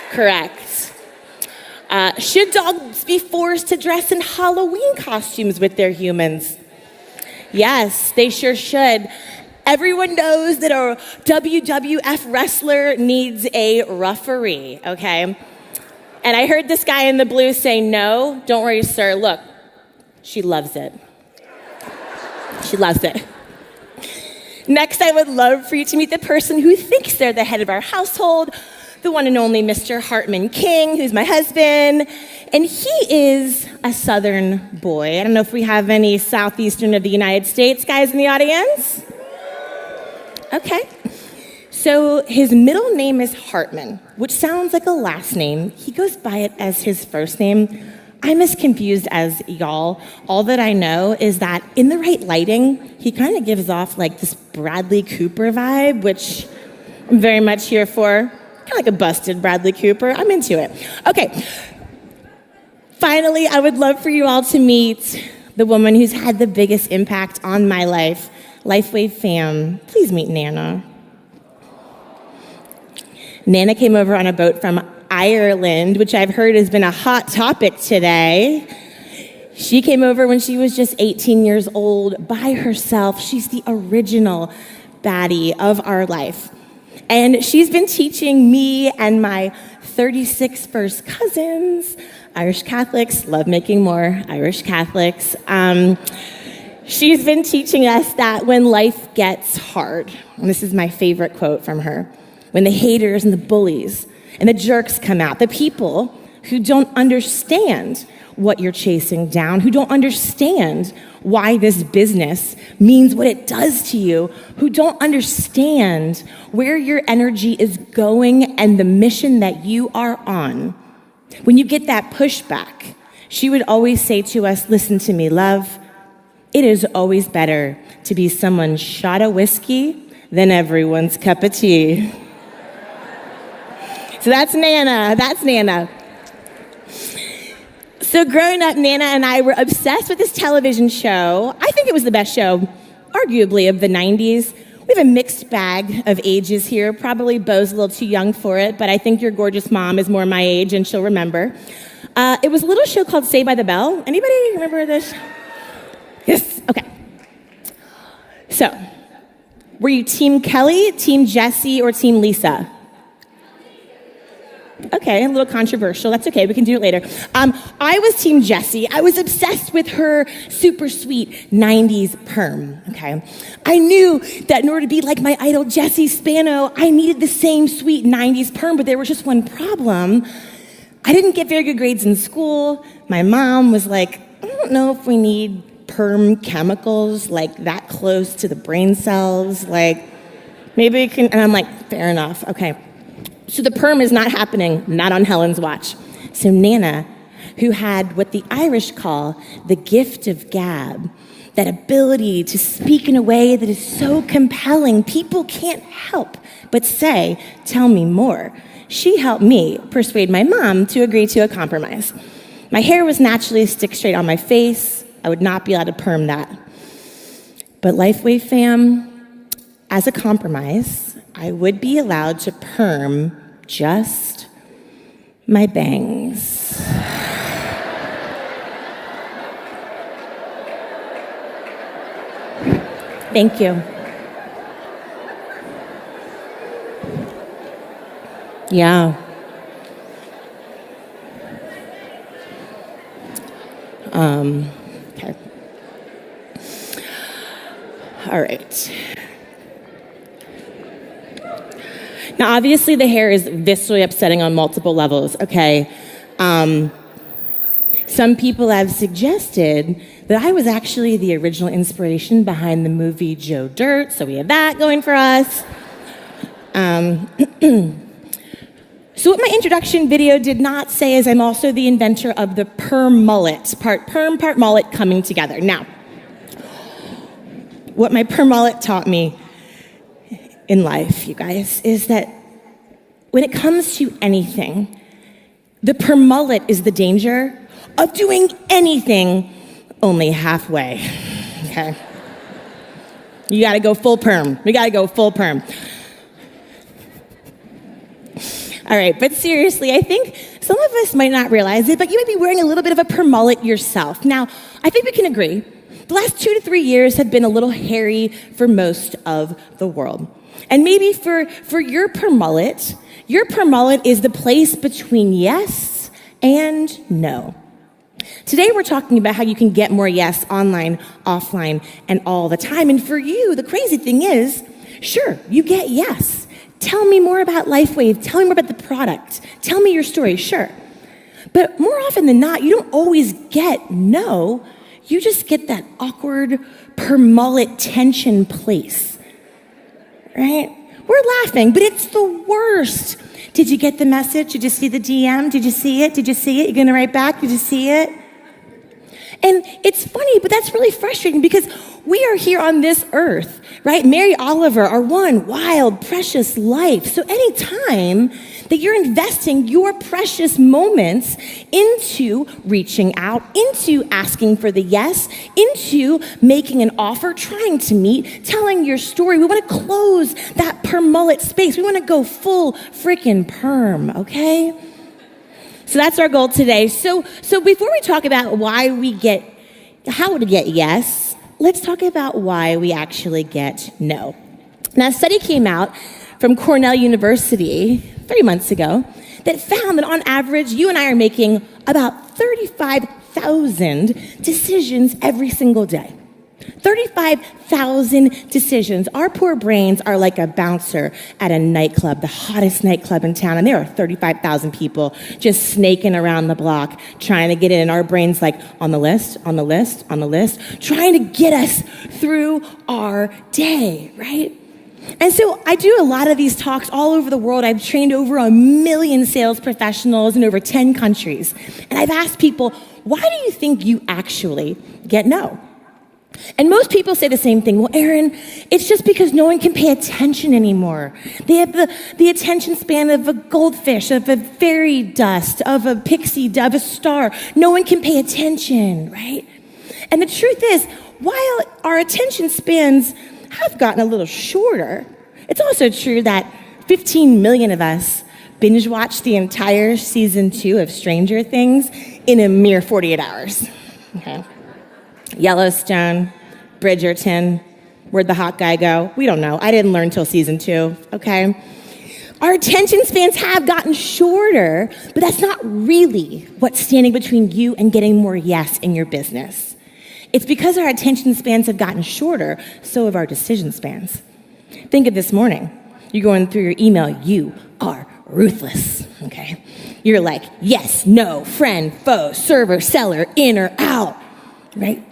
Correct. Should dogs be forced to dress in Halloween costumes with their humans? Yes, they sure should. Everyone knows that a WWF wrestler needs a referee, okay? And I heard this guy in the blue say, "No, don't worry, sir. Look, she loves it." She loves it. Next, I would love for you to meet the person who thinks they're the head of our household, the one and only Mr. Hartman King, who's my husband. And he is a Southern boy. I don't know if we have any Southeastern of the United States guys in the audience. Okay. So his middle name is Hartman, which sounds like a last name. He goes by it as his first name. I'm as confused as y'all. All that I know is that in the right lighting, he kind of gives off like this Bradley Cooper vibe, which I'm very much here for. Kind of like a busted Bradley Cooper. I'm into it. Okay. Finally, I would love for you all to meet the woman who's had the biggest impact on my life. Lifewave fam, please meet Nana. Nana came over on a boat from Ireland, which I've heard has been a hot topic today. She came over when she was just 18 years old by herself. She's the original baddie of our life. And she's been teaching me and my 36 first cousins, Irish Catholics, love making more Irish Catholics. She's been teaching us that when life gets hard, and this is my favorite quote from her, when the haters and the bullies and the jerks come out, the people who don't understand what you're chasing down, who don't understand why this business means what it does to you, who don't understand where your energy is going and the mission that you are on. When you get that pushback, she would always say to us, listen to me, love, it is always better to be someone's shot of whiskey than everyone's cup of tea. So that's Nana. So growing up, Nana and I were obsessed with this television show. I think it was the best show, arguably, of the 90s. We have a mixed bag of ages here. Probably Bo's a little too young for it, but I think your gorgeous mom is more my age and she'll remember. It was a little show called Saved by the Bell. Anybody remember this? Yes, okay. So, were you Team Kelly, Team Jesse, or Team Lisa? Okay, a little controversial. That's okay. We can do it later. I was Team Jessie. I was obsessed with her super sweet 90s perm, okay? I knew that in order to be like my idol Jessie Spano, I needed the same sweet 90s perm, but there was just one problem. I didn't get very good grades in school. My mom was like, I don't know if we need perm chemicals like that close to the brain cells. Like, maybe we can, and I'm like, fair enough, okay. So the perm is not happening, not on Helen's watch. So Nana, who had what the Irish call the gift of gab, that ability to speak in a way that is so compelling, people can't help but say, tell me more. She helped me persuade my mom to agree to a compromise. My hair was naturally stick straight on my face. I would not be allowed to perm that. But Lifewave fam, as a compromise, I would be allowed to perm just my bangs. Thank you. Yeah. Okay. All right. Now, obviously, the hair is viscerally upsetting on multiple levels, okay? Some people have suggested that I was actually the original inspiration behind the movie Joe Dirt, so we have that going for us. So what my introduction video did not say is I'm also the inventor of the perm mullet, part perm, part mullet coming together. Now, what my perm mullet taught me in life, you guys, is that when it comes to anything, the perm mullet is the danger of doing anything only halfway, okay? You gotta go full perm. We gotta go full perm. All right, but seriously, I think some of us might not realize it, but you might be wearing a little bit of a perm mullet yourself. Now, I think we can agree, the last 2 to 3 years have been a little hairy for most of the world. And maybe for your perm mullet is the place between yes and no. Today, we're talking about how you can get more yes online, offline, and all the time. And for you, the crazy thing is, sure, you get yes. Tell me more about Lifewave. Tell me more about the product. Tell me your story, sure. But more often than not, you don't always get no. You just get that awkward, per mullet tension place, right? We're laughing, but it's the worst. Did you get the message? Did you see the DM? Did you see it? Did you see it? You gonna write back? Did you see it? And it's funny, but that's really frustrating because we are here on this earth, right? Mary Oliver, our one wild, precious life. So anytime that you're investing your precious moments into reaching out, into asking for the yes, into making an offer, trying to meet, telling your story, we want to close that per mullet space. We want to go full freaking perm, okay? So that's our goal today. So before we talk about how to get yes, let's talk about why we actually get no. Now, a study came out from Cornell University 3 months ago that found that on average, you and I are making about 35,000 decisions every single day. 35,000 decisions. Our poor brains are like a bouncer at a nightclub, the hottest nightclub in town, and there are 35,000 people just snaking around the block trying to get in. And our brains like on the list, on the list, on the list, trying to get us through our day, right? And so I do a lot of these talks all over the world. I've trained over 1 million sales professionals in over 10 countries. And I've asked people, why do you think you actually get no? And most people say the same thing. Well, Aaron, it's just because no one can pay attention anymore. They have the attention span of a goldfish, of a fairy dust, of a pixie, of a star. No one can pay attention, right? And the truth is, while our attention spans have gotten a little shorter, it's also true that 15 million of us binge watched the entire season 2 of Stranger Things in a mere 48 hours, okay? Yellowstone, Bridgerton, where'd the hot guy go? We don't know. I didn't learn till season 2, okay? Our attention spans have gotten shorter, but that's not really what's standing between you and getting more yes in your business. It's because our attention spans have gotten shorter, so have our decision spans. Think of this morning. You're going through your email. You are ruthless, okay? You're like, yes, no, friend, foe, server, seller, in or out, right?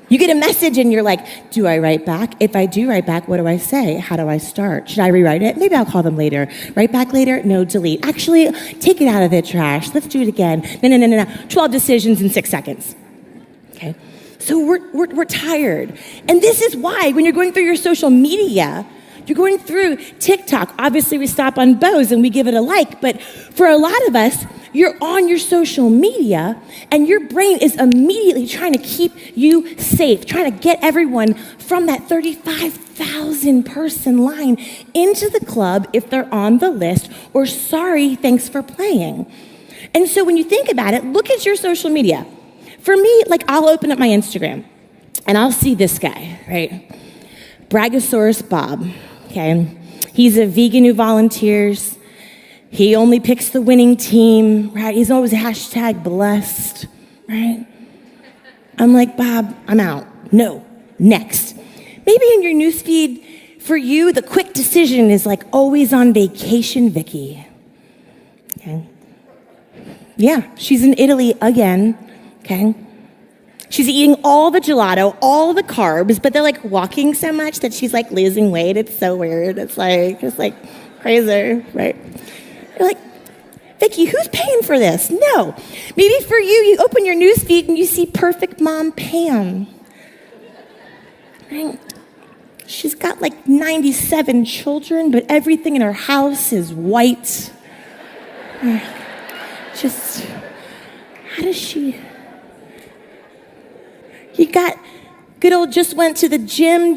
You get a message and you're like, do I write back? If I do write back, what do I say? How do I start? Should I rewrite it? Maybe I'll call them later. Write back later? No, delete. Actually, take it out of the trash. Let's do it again. No. 12 decisions in 6 seconds. Okay? So we're tired. And this is why when you're going through your social media, you're going through TikTok. Obviously, we stop on Bose and we give it a like. But for a lot of us, you're on your social media and your brain is immediately trying to keep you safe, trying to get everyone from that 35,000 person line into the club if they're on the list, or sorry, thanks for playing. And so when you think about it, look at your social media. For me, like I'll open up my Instagram and I'll see this guy, right? Brachiosaurus Bob, okay? He's a vegan who volunteers. He only picks the winning team, right? He's always #blessed, right? I'm like, Bob, I'm out. No, next. Maybe in your newsfeed, for you, the quick decision is like always on vacation Vicky. Okay? Yeah, she's in Italy again, okay? She's eating all the gelato, all the carbs, but they're like walking so much that she's like losing weight. It's so weird. It's like crazy, right? You're like, Vicky, who's paying for this? No. Maybe for you, you open your news feed and you see perfect mom Pam. Right? She's got like 97 children, but everything in her house is white. Just, how does she? You got good old just went to the gym,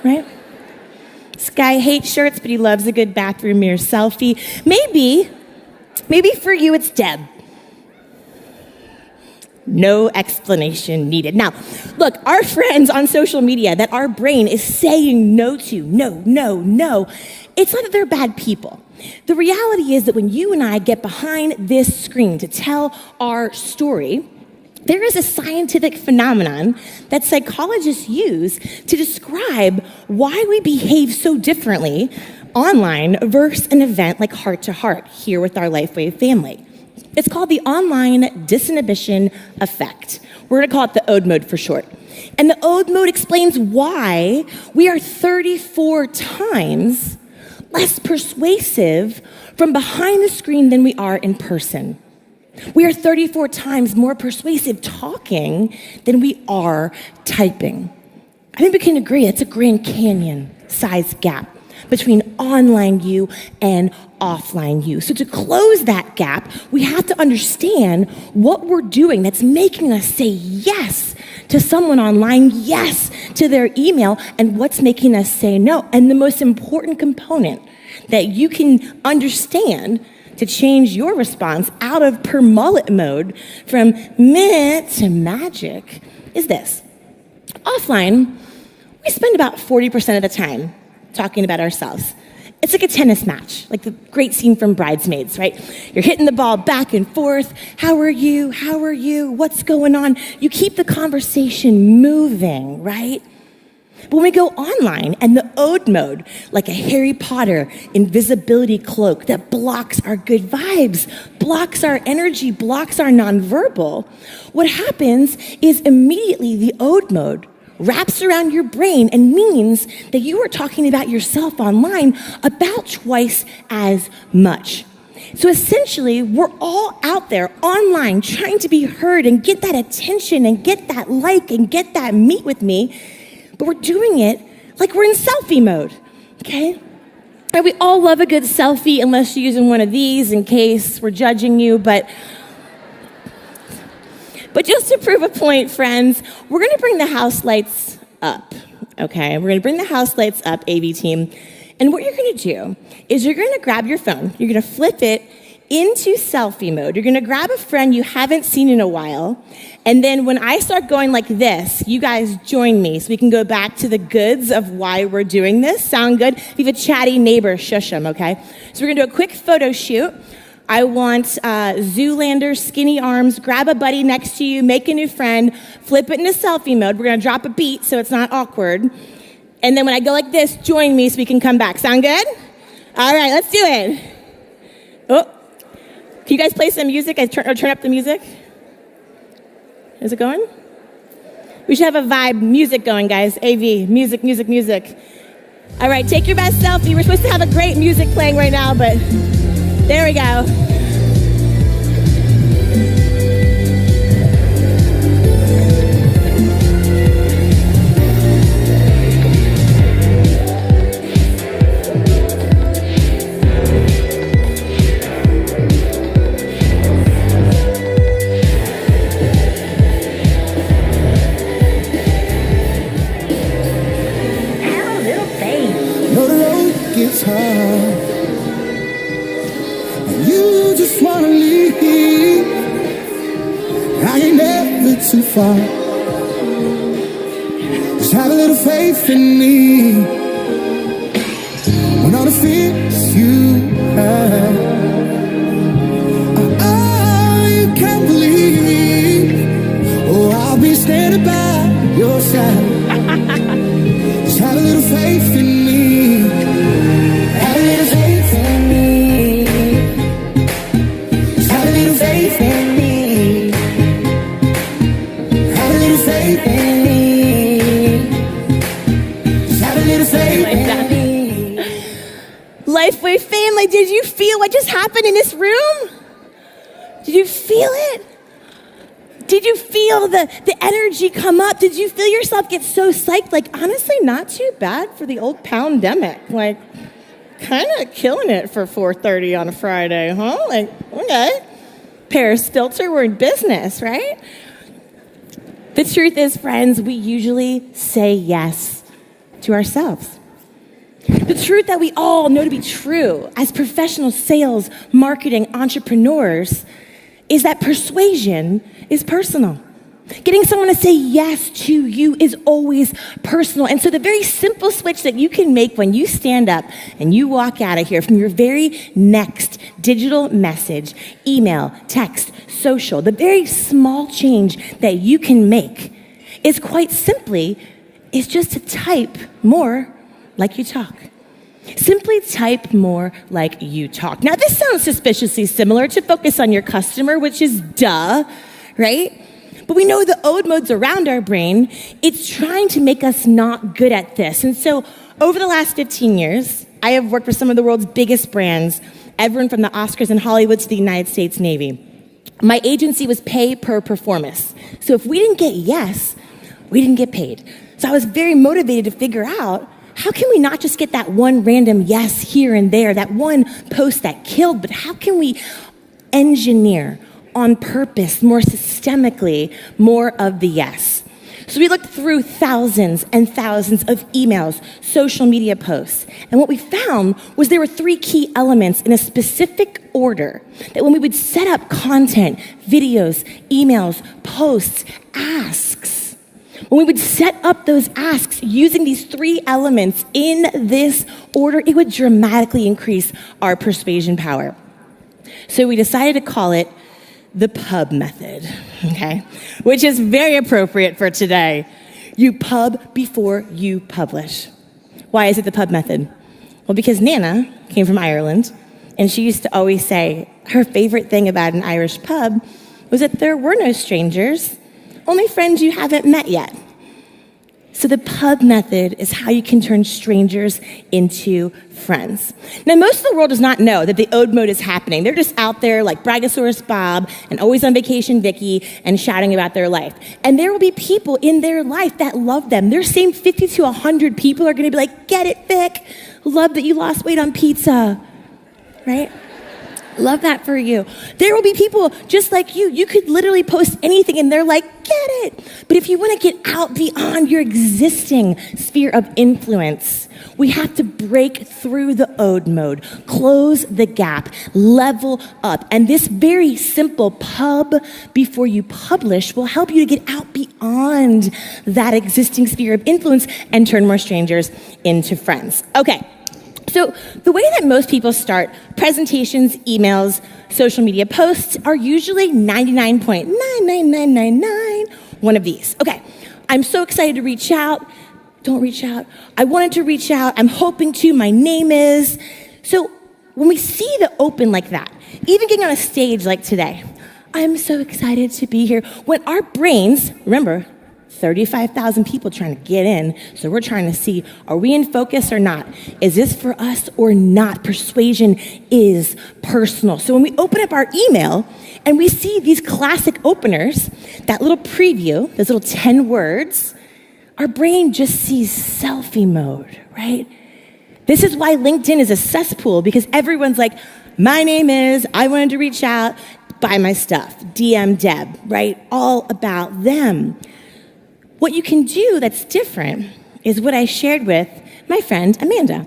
right? This guy hates shirts, but he loves a good bathroom mirror selfie. Maybe for you it's Deb. No explanation needed. Now, look, our friends on social media that our brain is saying no to, no. It's not that they're bad people. The reality is that when you and I get behind this screen to tell our story, there is a scientific phenomenon that psychologists use to describe why we behave so differently online versus an event like Heart to Heart here with our Lifewave family. It's called the online disinhibition effect. We're gonna call it the ODE mode for short. And the ODE mode explains why we are 34 times less persuasive from behind the screen than we are in person. We are 34 times more persuasive talking than we are typing. I think we can agree it's a Grand Canyon size gap between online you and offline you. So to close that gap, we have to understand what we're doing that's making us say yes to someone online, yes to their email, and what's making us say no. And the most important component that you can understand to change your response out of per mullet mode from meh to magic is this. Offline, we spend about 40% of the time talking about ourselves. It's like a tennis match, like the great scene from Bridesmaids, right? You're hitting the ball back and forth. How are you? How are you? What's going on? You keep the conversation moving, right? But when we go online and the ODE mode, like a Harry Potter invisibility cloak that blocks our good vibes, blocks our energy, blocks our nonverbal, what happens is immediately the ODE mode wraps around your brain and means that you are talking about yourself online about twice as much. So essentially, we're all out there online trying to be heard and get that attention and get that like and get that meet with me, but we're doing it like we're in selfie mode, okay? And we all love a good selfie unless you're using one of these in case we're judging you, but just to prove a point, friends, we're gonna bring the house lights up, okay? We're gonna bring the house lights up, AV team, and what you're gonna do is you're gonna grab your phone, you're gonna flip it into selfie mode. You're gonna grab a friend you haven't seen in a while, and then when I start going like this, you guys join me so we can go back to the goods of why we're doing this. Sound good? If you have a chatty neighbor, shush them, okay? So we're gonna do a quick photo shoot. I want Zoolander, skinny arms, grab a buddy next to you, make a new friend, flip it into selfie mode. We're gonna drop a beat so it's not awkward. And then when I go like this, join me so we can come back. Sound good? All right, let's do it. Oh, can you guys play some music? Turn up the music. Is it going? We should have a vibe music going, guys. AV, music, music, music. All right, take your best selfie. We're supposed to have a great music playing right now, but there we go. Gets hard and you just wanna leave. I ain't never too far. Just have a little faith in me. When all the fears you have, you can't believe. Oh, I'll be standing by your side. Just have a little faith in me. Lifewave family, did you feel what just happened in this room? Did you feel it? Did you feel the energy come up? Did you feel yourself get so psyched? Like, honestly, not too bad for the old pandemic. Like, kind of killing it for 4:30 on a Friday, huh? Like, okay. Paris filter, we're in business, right? The truth is, friends, we usually say yes to ourselves. The truth that we all know to be true as professional sales, marketing entrepreneurs is that persuasion is personal. Getting someone to say yes to you is always personal. And so the very simple switch that you can make when you stand up and you walk out of here from your very next digital message, email, text, social, the very small change that you can make is quite simply, is just to type more like you talk. Simply type more like you talk. Now, this sounds suspiciously similar to focus on your customer, which is duh, right? But we know the ode modes around our brain, it's trying to make us not good at this. And so over the last 15 years, I have worked with some of the world's biggest brands, everyone from the Oscars in Hollywood to the United States Navy. My agency was pay per performance. So if we didn't get yes, we didn't get paid. So I was very motivated to figure out, how can we not just get that one random yes here and there, that one post that killed, but how can we engineer on purpose, more systemically, more of the yes? So we looked through thousands and thousands of emails, social media posts, and what we found was there were 3 key elements in a specific order that when we would set up content, videos, emails, posts, asks, when we would set up those asks using these 3 elements in this order, it would dramatically increase our persuasion power. So we decided to call it the pub method, okay? Which is very appropriate for today. You pub before you publish. Why is it the pub method? Well, because Nana came from Ireland, and she used to always say her favorite thing about an Irish pub was that there were no strangers, only friends you haven't met yet. So the pub method is how you can turn strangers into friends. Now, most of the world does not know that the ode mode is happening. They're just out there like Brachiosaurus Bob and Always on Vacation Vicky and shouting about their life. And there will be people in their life that love them. Their same 50 to 100 people are gonna be like, get it, Vic. Love that you lost weight on pizza, right? Love that for you. There will be people just like you. You could literally post anything and they're like, get it. But if you want to get out beyond your existing sphere of influence, we have to break through the ode mode, close the gap, level up. And this very simple pub before you publish will help you to get out beyond that existing sphere of influence and turn more strangers into friends. Okay. So the way that most people start presentations, emails, social media posts are usually 99.99999 one of these. Okay, I'm so excited to reach out. Don't reach out. I wanted to reach out. I'm hoping to. My name is. So when we see the open like that, even getting on a stage like today, I'm so excited to be here. When our brains, remember, 35,000 people trying to get in, so we're trying to see, are we in focus or not? Is this for us or not? Persuasion is personal. So when we open up our email and we see these classic openers, that little preview, those little 10 words, our brain just sees selfie mode, right? This is why LinkedIn is a cesspool, because everyone's like, my name is, I wanted to reach out, buy my stuff, DM Deb, right? All about them. What you can do that's different is what I shared with my friend Amanda.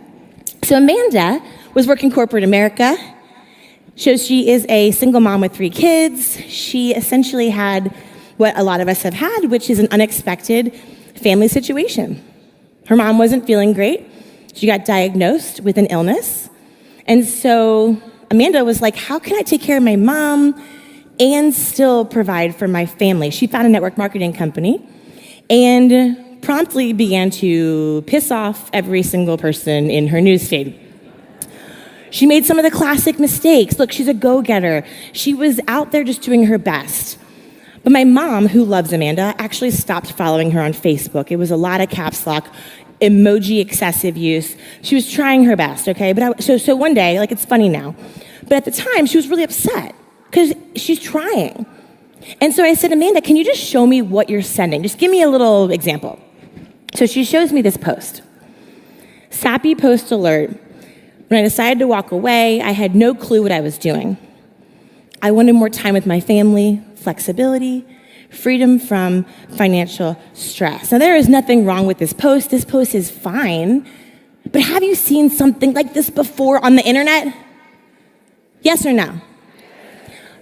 So Amanda was working corporate America. So she is a single mom with 3 kids. She essentially had what a lot of us have had, which is an unexpected family situation. Her mom wasn't feeling great. She got diagnosed with an illness. And so Amanda was like, how can I take care of my mom and still provide for my family? She found a network marketing company and promptly began to piss off every single person in her newsfeed. She made some of the classic mistakes. Look, she's a go-getter. She was out there just doing her best. But my mom, who loves Amanda, actually stopped following her on Facebook. It was a lot of caps lock, emoji excessive use. She was trying her best, okay? But so one day, like, it's funny now, but at the time, she was really upset because she's trying. And so I said, Amanda, can you just show me what you're sending? Just give me a little example. So she shows me this post. Sappy post alert. When I decided to walk away, I had no clue what I was doing. I wanted more time with my family, flexibility, freedom from financial stress. Now, there is nothing wrong with this post. This post is fine. But have you seen something like this before on the internet? Yes or no?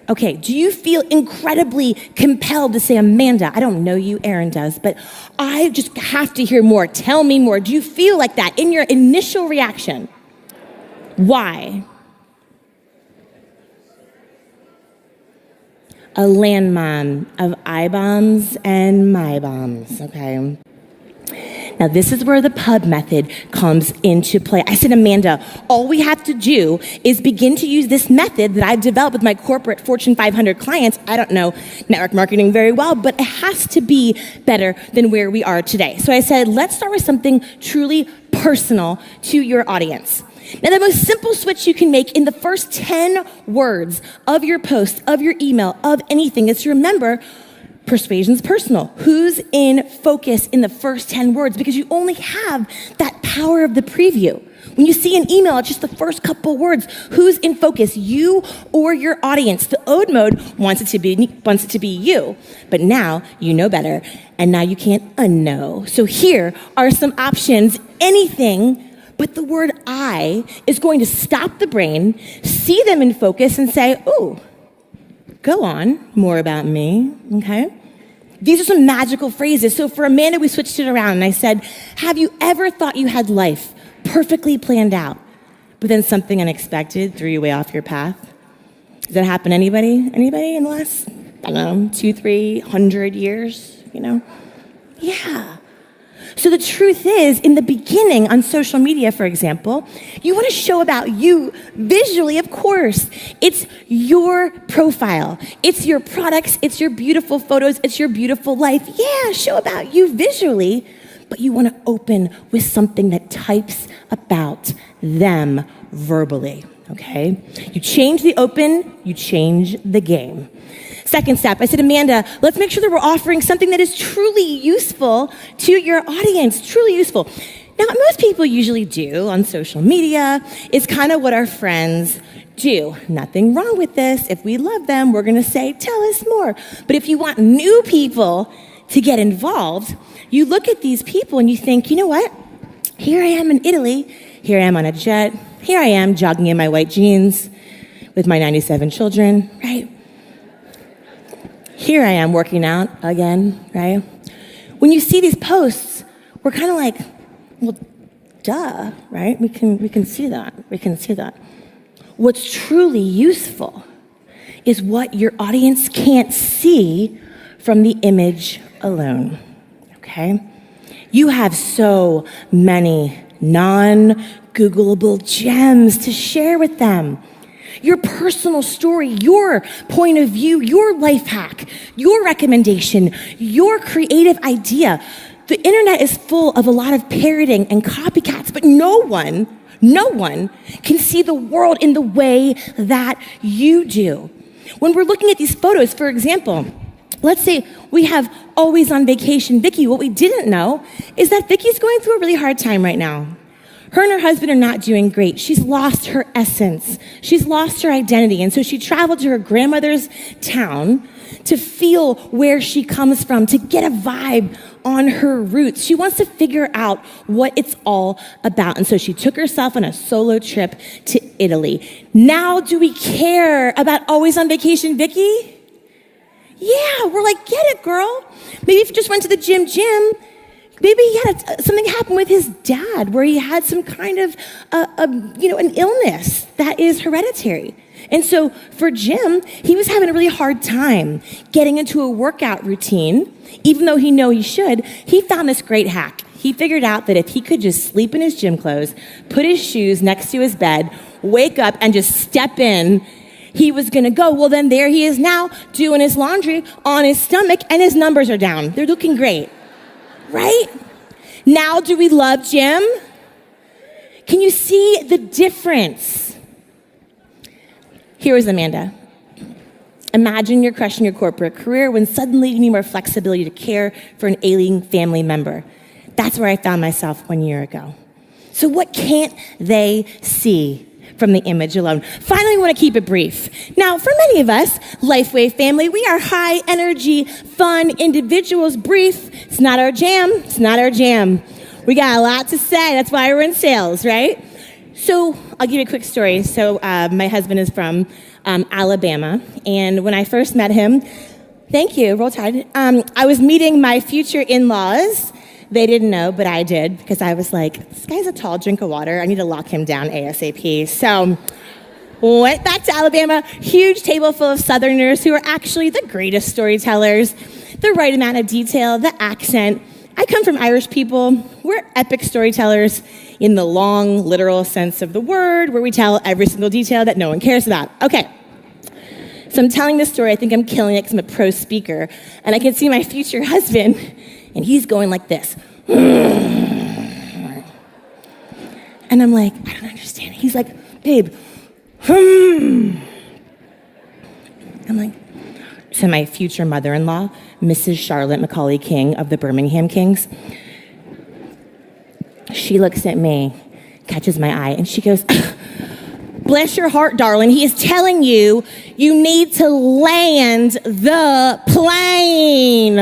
Okay, do you feel incredibly compelled to say, Amanda, I don't know you, Aaron does, but I just have to hear more. Tell me more. Do you feel like that in your initial reaction? Why? A landmine of I-bombs and my bombs, okay? Now, this is where the pub method comes into play. I said, Amanda, all we have to do is begin to use this method that I've developed with my corporate Fortune 500 clients. I don't know network marketing very well, but it has to be better than where we are today. So I said, let's start with something truly personal to your audience. Now, the most simple switch you can make in the first 10 words of your post, of your email, of anything is to remember persuasion's personal. Who's in focus in the first 10 words? Because you only have that power of the preview. When you see an email, it's just the first couple words. Who's in focus, you or your audience? The ode mode wants it to be you, but now you know better, and now you can't unknow. So here are some options. Anything but the word I is going to stop the brain, see them in focus, and say, ooh, go on, more about me, okay? These are some magical phrases. So for Amanda, we switched it around, and I said, have you ever thought you had life perfectly planned out, but then something unexpected threw you way off your path? Does that happen to anybody? Anybody in the last, 200-300 years, Yeah. So the truth is, in the beginning on social media, for example, you want to show about you visually, of course. It's your profile. It's your products. It's your beautiful photos. It's your beautiful life. Yeah, show about you visually, but you want to open with something that types about them verbally, okay? You change the open, you change the game. Second step, I said, Amanda, let's make sure that we're offering something that is truly useful to your audience, truly useful. Now, what most people usually do on social media is kind of what our friends do. Nothing wrong with this. If we love them, we're going to say, tell us more. But if you want new people to get involved, you look at these people and you think, you know what? Here I am in Italy. Here I am on a jet. Here I am jogging in my white jeans with my 97 children, right? Here I am working out again, right? When you see these posts, we're kind of like, well, duh, right? We can see that. We can see that. What's truly useful is what your audience can't see from the image alone, okay? You have so many non-Googleable gems to share with them. Your personal story, your point of view, your life hack, your recommendation, your creative idea. The internet is full of a lot of parroting and copycats, but no one can see the world in the way that you do. When we're looking at these photos, for example, let's say we have always on vacation Vicky. What we didn't know is that Vicky's going through a really hard time right now. Her and her husband are not doing great. She's lost her essence. She's lost her identity. And so she traveled to her grandmother's town to feel where she comes from, to get a vibe on her roots. She wants to figure out what it's all about. And so she took herself on a solo trip to Italy. Now, do we care about always on vacation Vicky? Yeah, we're like, get it, girl. Maybe if you just went to the gym, maybe he had something happen with his dad where he had some kind of, an illness that is hereditary. And so for Jim, he was having a really hard time getting into a workout routine, even though he knew he should. He found this great hack. He figured out that if he could just sleep in his gym clothes, put his shoes next to his bed, wake up and just step in, he was going to go. Well, then there he is now doing his laundry on his stomach and his numbers are down. They're looking great. Right? Now, do we love Jim? Can you see the difference? Here is Amanda. Imagine you're crushing your corporate career when suddenly you need more flexibility to care for an ailing family member. That's where I found myself 1 year ago. So what can't they see from the image alone? Finally, we want to keep it brief. Now, for many of us, Lifewave family, we are high energy, fun individuals. Brief, it's not our jam. It's not our jam. We got a lot to say. That's why we're in sales, right? So I'll give you a quick story. So my husband is from Alabama. And when I first met him, thank you, roll tide, I was meeting my future in-laws. They didn't know, but I did, because I was like, this guy's a tall drink of water. I need to lock him down ASAP. So went back to Alabama, huge table full of Southerners who are actually the greatest storytellers, the right amount of detail, the accent. I come from Irish people. We're epic storytellers in the long, literal sense of the word, where we tell every single detail that no one cares about. Okay. So I'm telling this story. I think I'm killing it because I'm a pro speaker. And I can see my future husband, and he's going like this. And I'm like, I don't understand. He's like, babe, I'm like, to my future mother-in-law, Mrs. Charlotte Macaulay King of the Birmingham Kings. She looks at me, catches my eye, and she goes, bless your heart, darling. He is telling you you need to land the plane.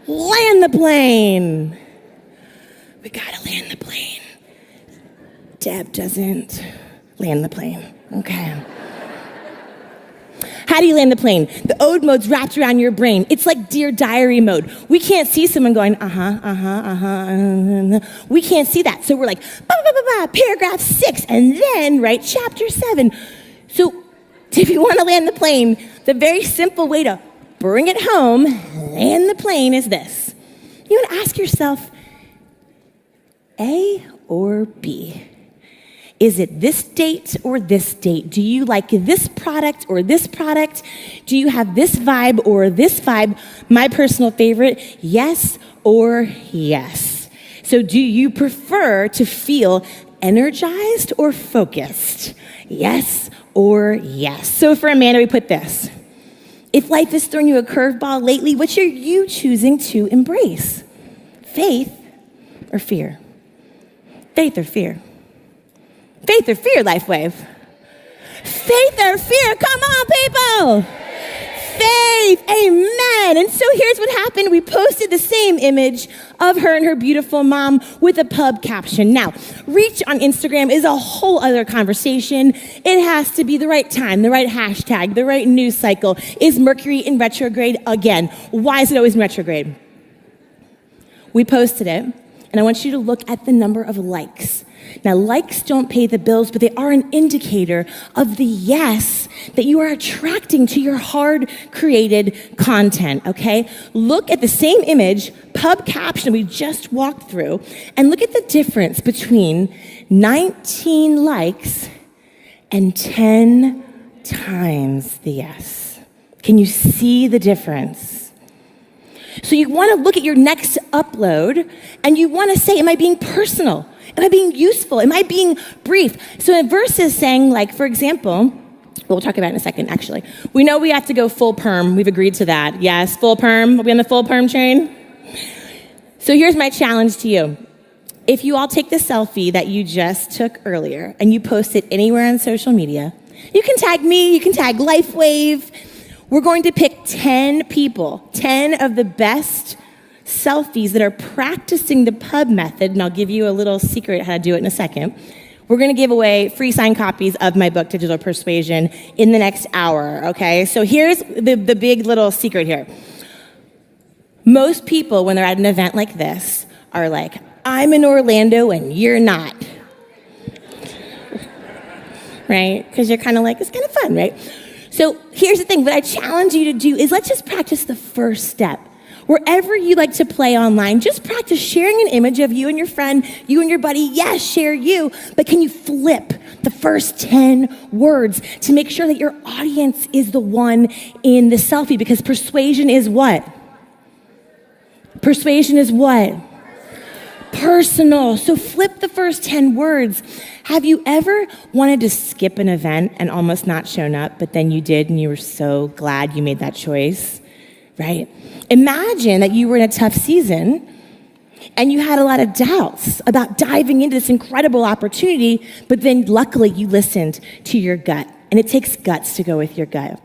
Land the plane. We gotta land the plane. Deb doesn't land the plane. Okay. How do you land the plane? The ode mode's wrapped around your brain. It's like Dear Diary mode. We can't see someone going, We can't see that. So we're like, paragraph 6, and then, right, chapter 7. So if you want to land the plane, the very simple way to bring it home, land the plane, is this. You want to ask yourself, A or B? Is it this date or this date? Do you like this product or this product? Do you have this vibe or this vibe? My personal favorite, yes or yes. So do you prefer to feel energized or focused? Yes or yes. So for Amanda, we put this. If life has thrown you a curveball lately, which are you choosing to embrace? Faith or fear? Faith or fear? Faith or fear, Lifewave? Faith or fear? Come on, people! Faith, amen. And so here's what happened. We posted the same image of her and her beautiful mom with a pub caption. Now, reach on Instagram is a whole other conversation. It has to be the right time, the right hashtag, the right news cycle. Is Mercury in retrograde again? Why is it always in retrograde? We posted it, and I want you to look at the number of likes. Now, likes don't pay the bills, but they are an indicator of the yes that you are attracting to your hard-created content, okay? Look at the same image, pub caption we just walked through, and look at the difference between 19 likes and 10 times the yes. Can you see the difference? So you want to look at your next upload, and you want to say, am I being personal? Am I being useful? Am I being brief? So in verses saying, like, for example, we'll talk about it in a second, actually. We know we have to go full perm. We've agreed to that. Yes, full perm. Are we on the full perm train? So here's my challenge to you. If you all take the selfie that you just took earlier and you post it anywhere on social media, you can tag me, you can tag Lifewave. We're going to pick 10 people, 10 of the best selfies that are practicing the pub method, and I'll give you a little secret how to do it in a second. We're going to give away free signed copies of my book, Digital Persuasion, in the next hour, okay? So here's the big little secret here. Most people, when they're at an event like this, are like, I'm in Orlando and you're not. Right? Because you're kind of like, it's kind of fun, right? So here's the thing. What I challenge you to do is let's just practice the first step. Wherever you like to play online, just practice sharing an image of you and your friend, you and your buddy. Yes, share you, but can you flip the first 10 words to make sure that your audience is the one in the selfie? Because persuasion is what? Persuasion is what? Personal. So flip the first 10 words. Have you ever wanted to skip an event and almost not shown up, but then you did and you were so glad you made that choice? Right? Imagine that you were in a tough season and you had a lot of doubts about diving into this incredible opportunity, but then luckily you listened to your gut. And it takes guts to go with your gut.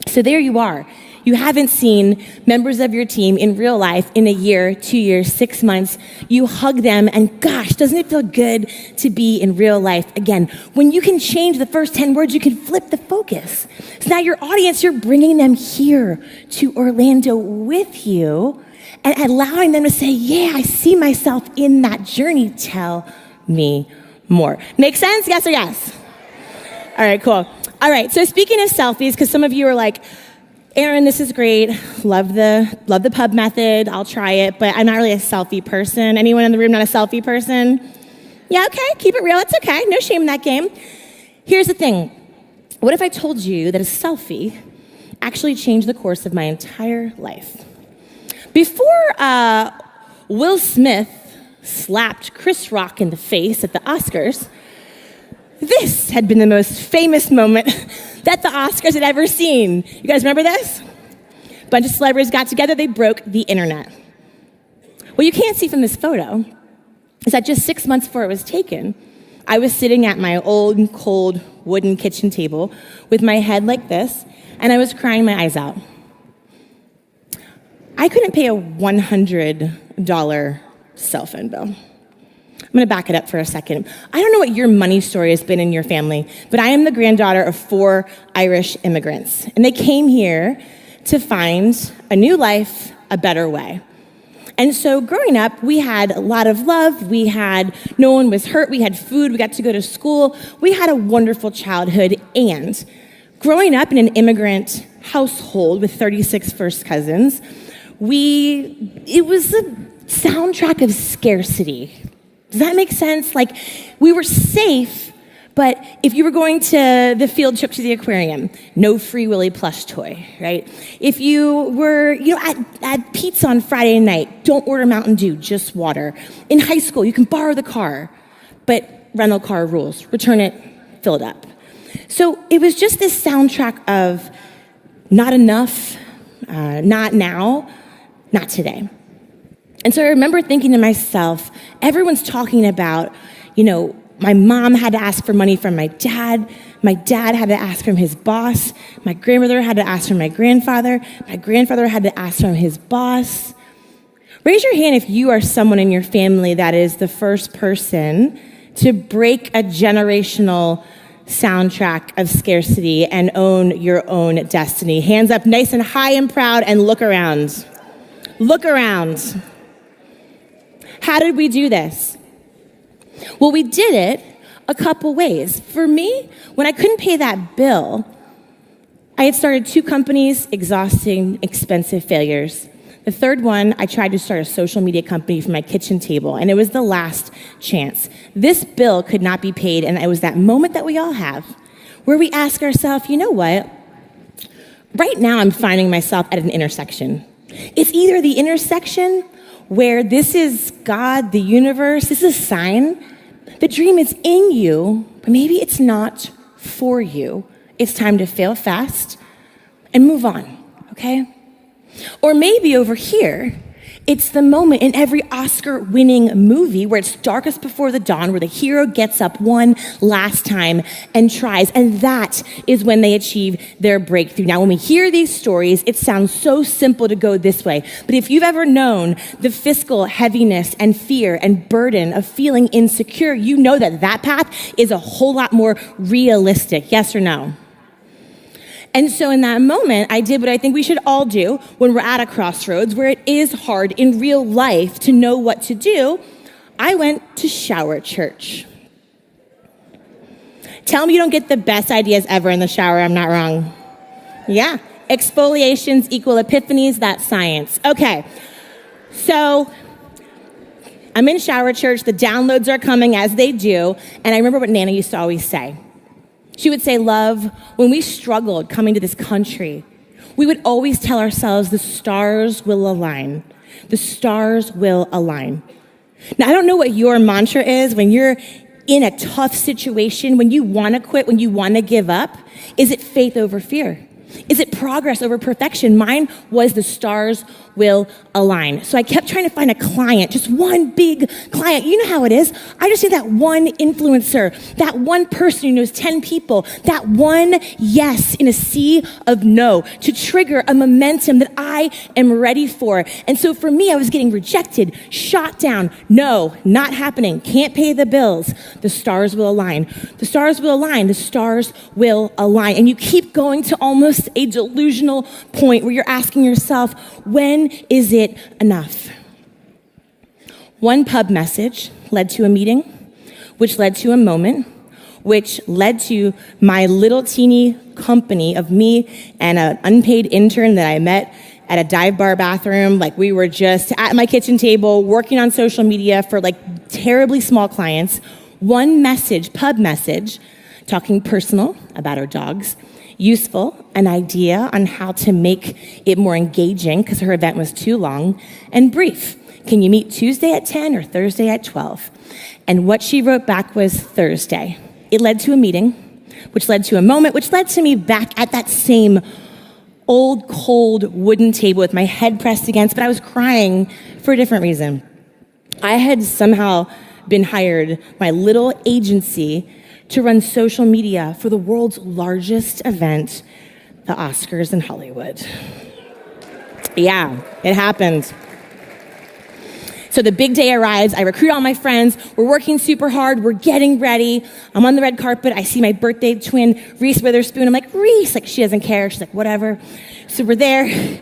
So there you are. You haven't seen members of your team in real life in a year, 2 years, 6 months. You hug them, and gosh, doesn't it feel good to be in real life again? When you can change the first 10 words, you can flip the focus. So now your audience, you're bringing them here to Orlando with you and allowing them to say, yeah, I see myself in that journey. Tell me more. Make sense? Yes or yes? All right, cool. All right, so speaking of selfies, because some of you are like, Erin, this is great. Love the pub method. I'll try it, but I'm not really a selfie person. Anyone in the room not a selfie person? Yeah, okay, keep it real. It's okay. No shame in that game. Here's the thing. What if I told you that a selfie actually changed the course of my entire life? Before Will Smith slapped Chris Rock in the face at the Oscars, this had been the most famous moment that the Oscars had ever seen. You guys remember this? A bunch of celebrities got together, they broke the internet. What you can't see from this photo is that just 6 months before it was taken, I was sitting at my old, cold, wooden kitchen table with my head like this, and I was crying my eyes out. I couldn't pay a $100 cell phone bill. I'm going to back it up for a second. I don't know what your money story has been in your family, but I am the granddaughter of 4 Irish immigrants, and they came here to find a new life, a better way. And so growing up, we had a lot of love. No one was hurt. We had food. We got to go to school. We had a wonderful childhood. And growing up in an immigrant household with 36 first cousins, it was a soundtrack of scarcity. Does that make sense? Like, we were safe, but if you were going to the field trip to the aquarium, no Free Willy plush toy, right? If you were, at pizza on Friday night, don't order Mountain Dew, just water. In high school, you can borrow the car, but rental car rules. Return it, fill it up. So it was just this soundtrack of not enough, not now, not today. And so I remember thinking to myself, everyone's talking about, my mom had to ask for money from my dad had to ask from his boss, my grandmother had to ask from my grandfather had to ask from his boss. Raise your hand if you are someone in your family that is the first person to break a generational soundtrack of scarcity and own your own destiny. Hands up nice and high and proud, and look around. Look around. How did we do this? Well, we did it a couple ways. For me, when I couldn't pay that bill, I had started 2 companies, exhausting, expensive failures. The third one, I tried to start a social media company from my kitchen table, and it was the last chance. This bill could not be paid, and it was that moment that we all have where we ask ourselves, you know what? Right now, I'm finding myself at an intersection. It's either the intersection where this is God, the universe, this is a sign. The dream is in you, but maybe it's not for you. It's time to fail fast and move on, okay? Or maybe over here, it's the moment in every Oscar-winning movie where it's darkest before the dawn, where the hero gets up one last time and tries, and that is when they achieve their breakthrough. Now, when we hear these stories, it sounds so simple to go this way, but if you've ever known the fiscal heaviness and fear and burden of feeling insecure, you know that path is a whole lot more realistic. Yes or no? And so in that moment, I did what I think we should all do when we're at a crossroads where it is hard in real life to know what to do. I went to shower church. Tell me you don't get the best ideas ever in the shower. I'm not wrong. Yeah. Exfoliations equal epiphanies. That's science. Okay. So I'm in shower church. The downloads are coming as they do. And I remember what Nana used to always say. She would say, love, when we struggled coming to this country, we would always tell ourselves the stars will align. The stars will align. Now, I don't know what your mantra is when you're in a tough situation, when you want to quit, when you want to give up. Is it faith over fear? Is it progress over perfection? Mine was the stars will align. So I kept trying to find a client, just one big client. You know how it is. I just need that one influencer, that one person who knows 10 people, that one yes in a sea of no to trigger a momentum that I am ready for. And so for me, I was getting rejected, shot down. No, not happening. Can't pay the bills. The stars will align. The stars will align. The stars will align. And you keep going to almost a delusional point where you're asking yourself, when is it enough? One pub message led to a meeting, which led to a moment, which led to my little teeny company of me and an unpaid intern that I met at a dive bar bathroom. Like, we were just at my kitchen table working on social media for like terribly small clients. One message, pub message, talking personal about our dogs, useful, an idea on how to make it more engaging because her event was too long, and brief. Can you meet Tuesday at 10 or Thursday at 12? And what she wrote back was Thursday. It led to a meeting, which led to a moment, which led to me back at that same old, cold wooden table with my head pressed against, but I was crying for a different reason. I had somehow been hired by a little agency to run social media for the world's largest event, the Oscars in Hollywood. Yeah, it happened. So the big day arrives, I recruit all my friends, we're working super hard, we're getting ready, I'm on the red carpet, I see my birthday twin, Reese Witherspoon, I'm like, Reese, like she doesn't care, she's like, whatever. So we're there,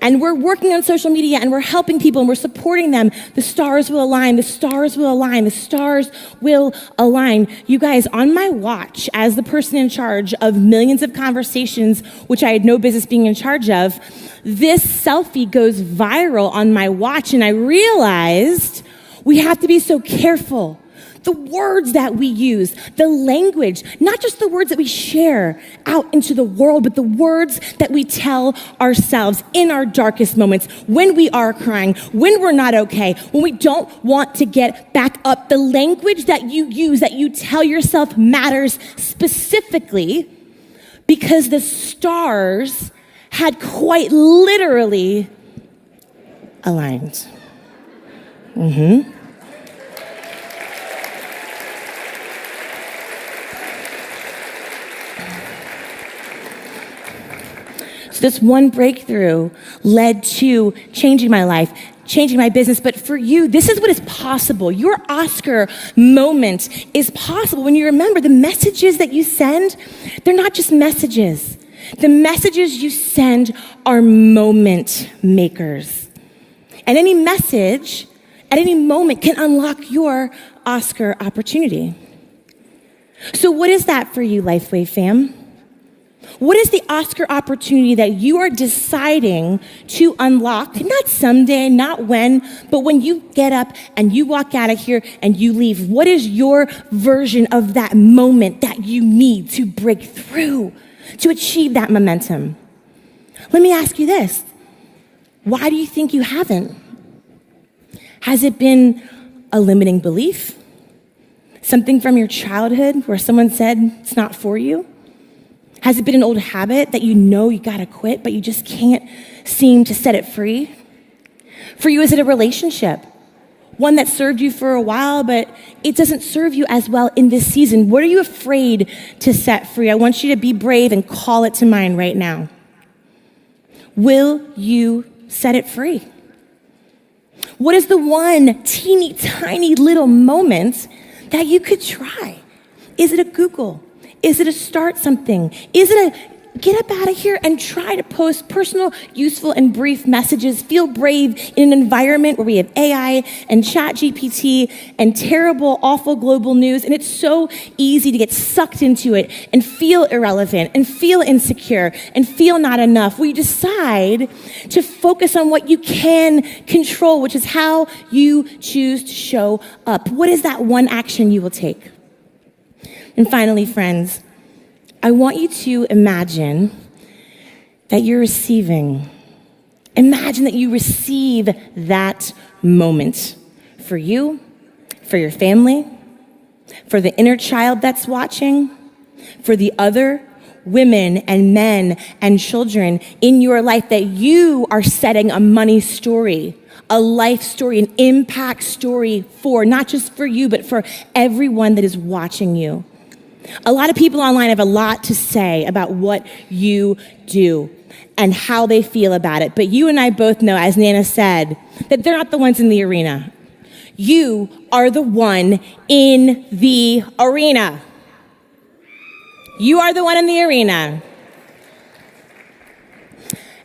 and we're working on social media, and we're helping people, and we're supporting them. The stars will align, the stars will align, the stars will align. You guys, on my watch, as the person in charge of millions of conversations, which I had no business being in charge of, this selfie goes viral on my watch, and I realized we have to be so careful. The words that we use, the language, not just the words that we share out into the world, but the words that we tell ourselves in our darkest moments, when we are crying, when we're not okay, when we don't want to get back up. The language that you use, that you tell yourself, matters specifically because the stars had quite literally aligned. So this one breakthrough led to changing my life, changing my business. But for you, this is what is possible. Your Oscar moment is possible when you remember the messages that you send, they're not just messages. The messages you send are moment makers. And any message at any moment can unlock your Oscar opportunity. So what is that for you, Lifewave fam? What is the Oscar opportunity that you are deciding to unlock? Not someday, not when, but when you get up and you walk out of here and you leave, what is your version of that moment that you need to break through, to achieve that momentum? Let me ask you this. Why do you think you haven't? Has it been a limiting belief? Something from your childhood where someone said it's not for you? Has it been an old habit that you know you gotta quit, but you just can't seem to set it free? For you, is it a relationship? One that served you for a while, but it doesn't serve you as well in this season. What are you afraid to set free? I want you to be brave and call it to mind right now. Will you set it free? What is the one teeny tiny little moment that you could try? Is it a Google? Is it a start something? Is it a get up out of here and try to post personal, useful, and brief messages? Feel brave in an environment where we have AI and ChatGPT and terrible, awful global news. And it's so easy to get sucked into it and feel irrelevant and feel insecure and feel not enough. We decide to focus on what you can control, which is how you choose to show up. What is that one action you will take? And finally, friends, I want you to imagine that you're receiving. Imagine that you receive that moment for you, for your family, for the inner child that's watching, for the other women and men and children in your life that you are setting a money story, a life story, an impact story for, not just for you, but for everyone that is watching you. A lot of people online have a lot to say about what you do and how they feel about it. But you and I both know, as Nana said, that they're not the ones in the arena. You are the one in the arena. You are the one in the arena.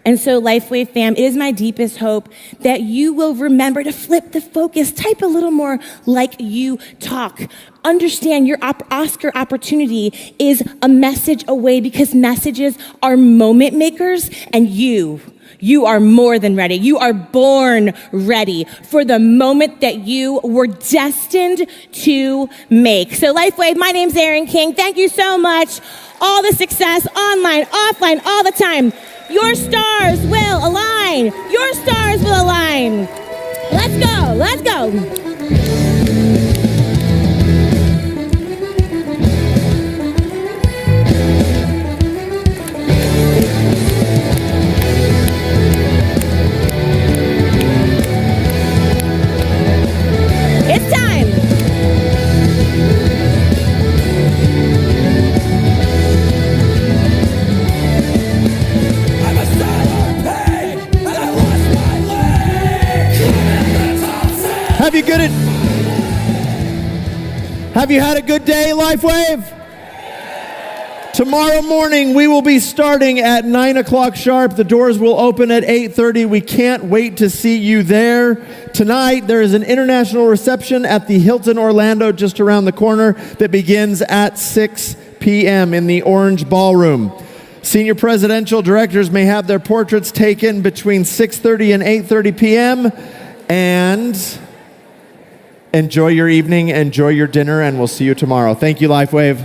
And so, Lifewave fam, it is my deepest hope that you will remember to flip the focus, type a little more like you talk. Understand your Oscar opportunity is a message away, because messages are moment makers, and you are more than ready. You are born ready for the moment that you were destined to make. So Lifewave, my name's Erin King. Thank you so much. All the success, online, offline, all the time. Your stars will align. Your stars will align. Let's go. Let's go. It's time. Have you had a good day, Lifewave? Tomorrow morning, we will be starting at 9 o'clock sharp. The doors will open at 8:30. We can't wait to see you there. Tonight, there is an international reception at the Hilton Orlando just around the corner that begins at 6 p.m. in the Orange Ballroom. Senior presidential directors may have their portraits taken between 6:30 and 8:30 p.m. And enjoy your evening, enjoy your dinner, and we'll see you tomorrow. Thank you, Lifewave.